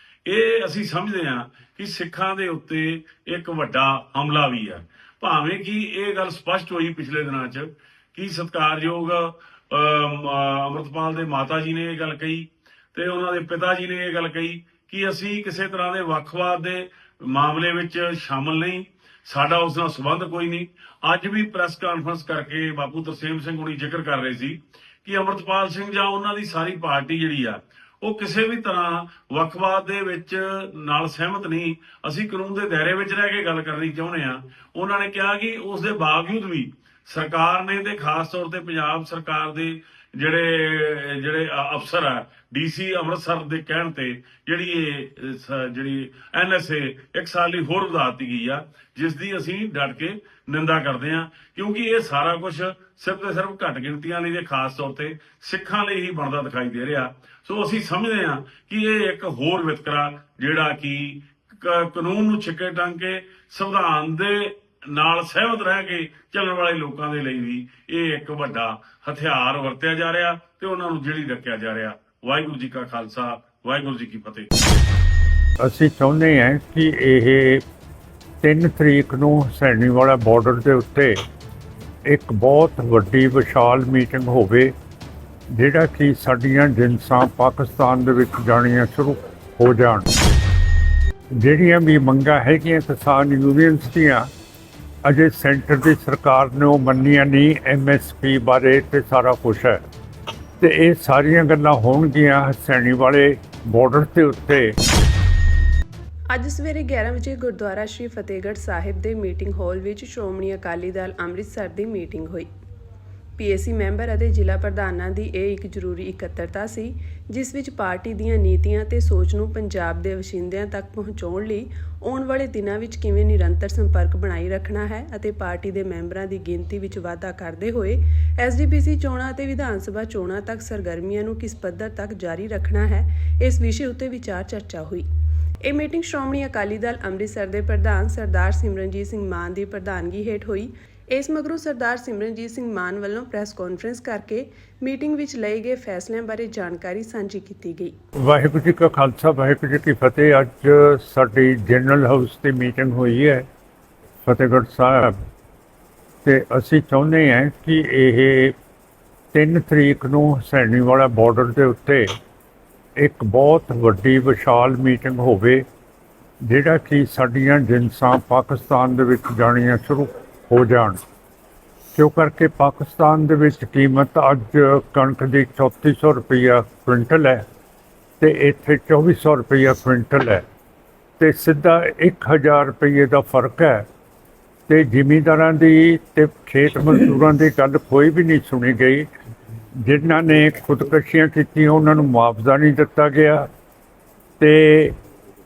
ਇਹ ਅਸੀਂ ਸਮਝਦੇ ਹਾਂ ਕਿ ਸਿੱਖਾਂ ਦੇ ਉੱਤੇ ਇੱਕ ਵੱਡਾ ਹਮਲਾ ਵੀ ਆ। ਭਾਵੇਂ ਕਿ ਇਹ ਗੱਲ ਸਪਸ਼ਟ ਹੋਈ ਪਿਛਲੇ ਦਿਨਾਂ 'ਚ ਕਿ ਸਤਿਕਾਰਯੋਗ ਅਮਰਤਪਾਲ ਦੇ ਮਾਤਾ ਜੀ ਨੇ ਇਹ ਗੱਲ ਕਹੀ ਤੇ ਉਹਨਾਂ ਦੇ ਪਿਤਾ ਜੀ ਨੇ ਇਹ ਗੱਲ ਕਹੀ ਕਿ ਅਸੀਂ ਕਿਸੇ ਤਰ੍ਹਾਂ ਦੇ ਵੱਖਵਾਦ ਦੇ ਮਾਮਲੇ ਵਿੱਚ ਸ਼ਾਮਲ ਨਹੀਂ, ਸਾਡਾ ਉਸ ਨਾਲ ਸੰਬੰਧ ਕੋਈ ਨਹੀਂ। ਅੱਜ ਵੀ ਪ੍ਰੈਸ ਕਾਨਫਰੰਸ ਕਰਕੇ ਬਾਪੂ ਤਰਸੇਮ ਸਿੰਘ ਹੁਣੀ ਜ਼ਿਕਰ ਕਰ ਰਹੇ ਸੀ ਕਿ ਅਮਰਤਪਾਲ ਸਿੰਘ ਜਾਂ ਉਹਨਾਂ ਦੀ ਸਾਰੀ ਪਾਰਟੀ ਜਿਹੜੀ ਆ ਉਹ ਕਿਸੇ ਵੀ ਤਰ੍ਹਾਂ ਵੱਖਵਾਦ ਦੇ ਵਿੱਚ ਨਾਲ ਸਹਿਮਤ ਨਹੀਂ, ਅਸੀਂ ਕਾਨੂੰਨ ਦੇ ਦਾਇਰੇ ਵਿੱਚ ਰਹਿ ਕੇ ਗੱਲ ਕਰਨੀ ਚਾਹੁੰਦੇ ਆ। ਉਹਨਾਂ ਨੇ ਕਿਹਾ ਕਿ ਉਸ ਦੇ ਬਾਵਜੂਦ ਵੀ ਸਰਕਾਰ ਨੇ ਤੇ ਖਾਸ ਤੌਰ ਤੇ ਪੰਜਾਬ ਸਰਕਾਰ ਦੇ ਜਿਹੜੇ ਅਫਸਰ ਆ ਡੀਸੀ ਅੰਮ੍ਰਿਤਸਰ ਦੇ ਕਹਿਣ ਤੇ ਜਿਹੜੀ ਐਨਐਸਏ 1 ਸਾਲ ਲਈ ਹੋਰ ਵਧਾ ਦਿੱਤੀ ਗਈ ਆ, ਜਿਸ ਦੀ ਅਸੀਂ ਡਟ ਕੇ ਨਿੰਦਾ ਕਰਦੇ ਹਾਂ, ਕਿਉਂਕਿ ਇਹ ਸਾਰਾ ਕੁਝ ਸਿਰਫ ਤੇ ਸਿਰਫ ਘੱਟ ਗਿਣਤੀਆਂ ਲਈ ਤੇ ਖਾਸ ਤੌਰ ਤੇ ਸਿੱਖਾਂ ਲਈ ਹੀ ਬਣਦਾ ਦਿਖਾਈ ਦੇ ਰਿਹਾ। ਸੋ ਅਸੀਂ ਸਮਝਦੇ ਹਾਂ ਕਿ ਇਹ ਇੱਕ ਹੋਰ ਵਿਤਕਰਾ ਜਿਹੜਾ ਕਿ ਕਾਨੂੰਨ ਨੂੰ ਛਿੱਕੇ ਟੰਗ ਕੇ ਸੰਵਿਧਾਨ ਦੇ ਨਾਲ ਸਹਿਮਤ ਰਹਿ ਕੇ ਚੱਲਣ ਵਾਲੇ ਲੋਕਾਂ ਦੇ ਲਈ ਵੀ ਇਹ ਇੱਕ ਵੱਡਾ ਹਥਿਆਰ ਵਰਤਿਆ ਜਾ ਰਿਹਾ ਤੇ ਉਹਨਾਂ ਨੂੰ ਜਿਹੜੀ ਰੱਖਿਆ ਜਾ ਰਿਹਾ। ਵਾਹਿਗੁਰੂ ਜੀ ਕਾ ਖਾਲਸਾ, ਵਾਹਿਗੁਰੂ ਜੀ ਕੀ ਫਤਿਹ। ਅਸੀਂ ਚਾਹੁੰਦੇ ਹਾਂ ਕਿ ਇਹ 3 ਤਰੀਕ ਨੂੰ ਹੁਸੈਨੀਵਾਲਾ ਬਾਰਡਰ ਦੇ ਉੱਤੇ ਇੱਕ ਬਹੁਤ ਵੱਡੀ ਵਿਸ਼ਾਲ ਮੀਟਿੰਗ ਹੋਵੇ, ਜਿਹੜਾ ਕਿ ਸਾਡੀਆਂ ਜਿਨਸਾਂ ਪਾਕਿਸਤਾਨ ਦੇ ਵਿੱਚ ਜਾਣੀਆਂ ਸ਼ੁਰੂ ਹੋ ਜਾਣ। ਜਿਹੜੀਆਂ ਵੀ ਮੰਗਾਂ ਹੈਗੀਆਂ ਕਿਸਾਨ ਯੂਨੀਅਨਸ ਦੀਆਂ, ਅਜੇ ਸੈਂਟਰ ਦੀ ਸਰਕਾਰ ਨੇ ਉਹ ਮੰਨੀਆਂ ਨਹੀਂ। MSP ਬਾਰੇ ਤੇ ਸਾਰਾ ਕੁਛ ਹੈ, ਤੇ ਇਹ ਸਾਰੀਆਂ ਗੱਲਾਂ ਹੋਣਗੀਆਂ ਹੁਸੈਨੀਵਾਲੇ ਬਾਰਡਰ ਦੇ ਉੱਤੇ। ਅੱਜ ਸਵੇਰੇ 11 ਵਜੇ ਗੁਰਦੁਆਰਾ ਸ਼੍ਰੀ ਫਤਿਹਗੜ੍ਹ ਸਾਹਿਬ ਦੇ ਮੀਟਿੰਗ ਹਾਲ ਵਿੱਚ ਸ਼੍ਰੋਮਣੀ ਅਕਾਲੀ ਦਲ ਅੰਮ੍ਰਿਤਸਰ ਦੀ ਮੀਟਿੰਗ ਹੋਈ। PAC ਮੈਂਬਰ ਅਤੇ ਜ਼ਿਲ੍ਹਾ ਪ੍ਰਧਾਨਾਂ ਦੀ ਇਹ ਇੱਕ ਜ਼ਰੂਰੀ ਇਕੱਤਰਤਾ ਸੀ, ਜਿਸ ਵਿੱਚ ਪਾਰਟੀ ਦੀਆਂ ਨੀਤੀਆਂ ਤੇ ਸੋਚ ਨੂੰ ਪੰਜਾਬ ਦੇ ਵਸਿੰਦਿਆਂ ਤੱਕ ਪਹੁੰਚਾਉਣ ਲਈ ਆਉਣ ਵਾਲੇ ਦਿਨਾਂ ਵਿੱਚ ਕਿਵੇਂ ਨਿਰੰਤਰ ਸੰਪਰਕ ਬਣਾਈ ਰੱਖਣਾ ਹੈ ਅਤੇ ਪਾਰਟੀ ਦੇ ਮੈਂਬਰਾਂ ਦੀ ਗਿਣਤੀ ਵਿੱਚ ਵਾਧਾ ਕਰਦੇ ਹੋਏ SDPC ਚੋਣਾਂ ਅਤੇ ਵਿਧਾਨ ਸਭਾ ਚੋਣਾਂ ਤੱਕ ਸਰਗਰਮੀਆਂ ਨੂੰ ਕਿਸ ਪੱਧਰ ਤੱਕ ਜਾਰੀ ਰੱਖਣਾ ਹੈ, ਇਸ ਵਿਸ਼ੇ ਉੱਤੇ ਵਿਚਾਰ ਚਰਚਾ ਹੋਈ। ਇਹ ਮੀਟਿੰਗ ਸ਼੍ਰੋਮਣੀ ਅਕਾਲੀ ਦਲ ਅੰਮ੍ਰਿਤਸਰ ਦੇ ਪ੍ਰਧਾਨ ਸਰਦਾਰ ਸਿਮਰਨਜੀਤ ਸਿੰਘ ਮਾਨ ਦੀ ਪ੍ਰਧਾਨਗੀ ਹੇਠ ਹੋਈ। ਇਸ ਮਗਰੋਂ ਸਰਦਾਰ ਸਿਮਰਨਜੀਤ ਸਿੰਘ ਮਾਨ ਵੱਲੋਂ ਪ੍ਰੈਸ ਕਾਨਫਰੰਸ ਕਰਕੇ ਮੀਟਿੰਗ ਵਿੱਚ ਲਏ ਗਏ ਫੈਸਲਿਆਂ ਬਾਰੇ ਜਾਣਕਾਰੀ ਸਾਂਝੀ ਕੀਤੀ ਗਈ। ਵਾਹਿਗੁਰੂ ਜੀ ਕਾ ਖਾਲਸਾ, ਵਾਹਿਗੁਰੂ ਜੀ ਕੀ ਫਤਿਹ। ਅੱਜ ਸਾਡੀ ਜਨਰਲ ਹਾਊਸ ਦੀ ਮੀਟਿੰਗ ਹੋਈ ਹੈ ਫਤਿਹਗੜ੍ਹ ਸਾਹਿਬ, ਤੇ ਅਸੀਂ ਚਾਹੁੰਦੇ ਹਾਂ ਕਿ ਇਹ 3 ਤਰੀਕ ਨੂੰ ਹੁਸੈਨੀਵਾਲਾ ਬਾਰਡਰ ਦੇ ਉੱਤੇ ਇੱਕ ਬਹੁਤ ਵੱਡੀ ਵਿਸ਼ਾਲ ਮੀਟਿੰਗ ਹੋਵੇ ਜਿਹੜਾ ਕਿ ਸਾਡੀਆਂ ਜਿਨਸਾਂ ਪਾਕਿਸਤਾਨ ਦੇ ਵਿੱਚ ਜਾਣੀਆਂ ਸ਼ੁਰੂ ਹੋ ਜਾਣ। ਕਿਉਂ ਕਰਕੇ ਪਾਕਿਸਤਾਨ ਦੇ ਵਿੱਚ ਕੀਮਤ ਅੱਜ ਕਣਕ ਦੀ 3400 ਰੁਪਈਆ ਕੁਇੰਟਲ ਹੈ ਤੇ ਇੱਥੇ 2400 ਰੁਪਈਆ ਕੁਇੰਟਲ ਹੈ ਤੇ ਸਿੱਧਾ 1000 ਰੁਪਈਏ ਦਾ ਫਰਕ ਹੈ। ਤੇ ਜ਼ਿਮੀਂਦਾਰਾਂ ਦੀ ਤੇ ਖੇਤ ਮਜ਼ਦੂਰਾਂ ਦੀ ਗੱਲ ਕੋਈ ਵੀ ਨਹੀਂ ਸੁਣੀ ਗਈ। ਜਿਨ੍ਹਾਂ ਨੇ ਖੁਦਕਸ਼ੀਆਂ ਕੀਤੀਆਂ ਉਹਨਾਂ ਨੂੰ ਮੁਆਵਜ਼ਾ ਨਹੀਂ ਦਿੱਤਾ ਗਿਆ ਤੇ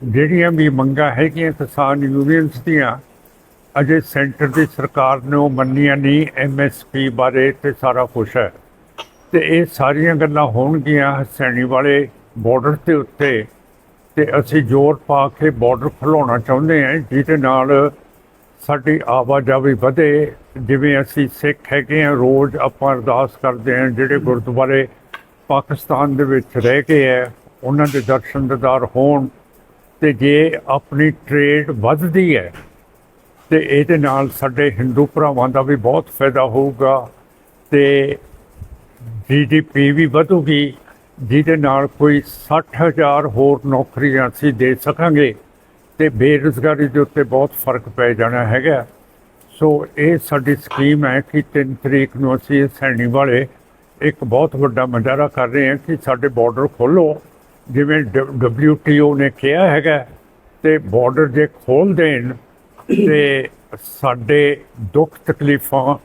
ਜਿਹੜੀਆਂ ਵੀ ਮੰਗਾਂ ਹੈਗੀਆਂ ਕਿਸਾਨ ਯੂਨੀਅਨਸ ਦੀਆਂ ਅਜੇ ਸੈਂਟਰ ਦੀ ਸਰਕਾਰ ਨੇ ਉਹ ਮੰਨੀਆਂ ਨਹੀਂ। MSP ਬਾਰੇ ਤੇ ਸਾਰਾ ਕੁਛ ਹੈ ਤੇ ਇਹ ਸਾਰੀਆਂ ਗੱਲਾਂ ਹੋਣਗੀਆਂ ਹਸੈਣੀ ਵਾਲੇ ਬਾਰਡਰ ਦੇ ਉੱਤੇ ਤੇ ਅਸੀਂ ਜ਼ੋਰ ਪਾ ਕੇ ਬਾਰਡਰ ਖੁਲਾਉਣਾ ਚਾਹੁੰਦੇ ਹਾਂ ਜਿਹਦੇ ਨਾਲ ਸਾਡੀ ਆਵਾਜਾਈ ਵਧੇ। ਜਿਵੇਂ ਅਸੀਂ ਸਿੱਖ ਹੈਗੇ ਹਾਂ, ਰੋਜ਼ ਆਪਾਂ ਅਰਦਾਸ ਕਰਦੇ ਹਾਂ ਜਿਹੜੇ ਗੁਰਦੁਆਰੇ ਪਾਕਿਸਤਾਨ ਦੇ ਵਿੱਚ ਰਹਿ ਗਏ ਹੈ ਉਹਨਾਂ ਦੇ ਦਰਸ਼ਨ ਦੀਦਾਰ ਹੋਣ ਤੇ ਜੇ ਆਪਣੀ ਟ੍ਰੇਡ ਵੱਧਦੀ ਹੈ ਤੇ ਇਹਦੇ ਨਾਲ ਸਾਡੇ ਹਿੰਦੂ ਭਰਾਵਾਂ ਦਾ ਵੀ ਬਹੁਤ ਫਾਇਦਾ ਹੋਊਗਾ ਤੇ GDP ਵੀ ਵਧੂਗੀ ਜਿਹਦੇ ਨਾਲ ਕੋਈ 60,000 ਹੋਰ ਨੌਕਰੀਆਂ ਅਸੀਂ ਦੇ ਸਕਾਂਗੇ ਤੇ ਬੇਰੁਜ਼ਗਾਰੀ ਦੇ ਉੱਤੇ ਬਹੁਤ ਫਰਕ ਪੈ ਜਾਣਾ ਹੈਗਾ। ਸੋ ਇਹ ਸਾਡੀ ਸਕੀਮ ਹੈ ਕਿ 3 ਤਰੀਕ ਨੂੰ ਅਸੀਂ ਹਸੈਣੀ ਵਾਲੇ ਇੱਕ ਬਹੁਤ ਵੱਡਾ ਮੁਜ਼ਾਹਰਾ ਕਰ ਰਹੇ ਹਾਂ ਕਿ ਸਾਡੇ ਬਾਰਡਰ ਖੋਲ੍ਹੋ ਜਿਵੇਂ WTO ਨੇ ਕਿਹਾ ਹੈਗਾ ਤੇ ਬਾਰਡਰ ਜੇ ਖੋਲ੍ਹ ਦੇਣ ਤੇ ਸਾਡੇ ਦੁੱਖ ਤਕਲੀਫਾਂ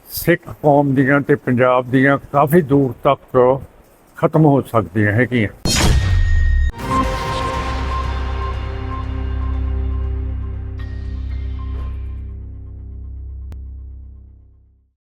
ਸਿੱਖ ਕੌਮ ਦੀਆਂ ਤੇ ਪੰਜਾਬ ਦੀਆਂ ਕਾਫੀ ਦੂਰ ਤੱਕ ਖਤਮ ਹੋ ਸਕਦੀਆਂ ਹੈਗੀਆਂ।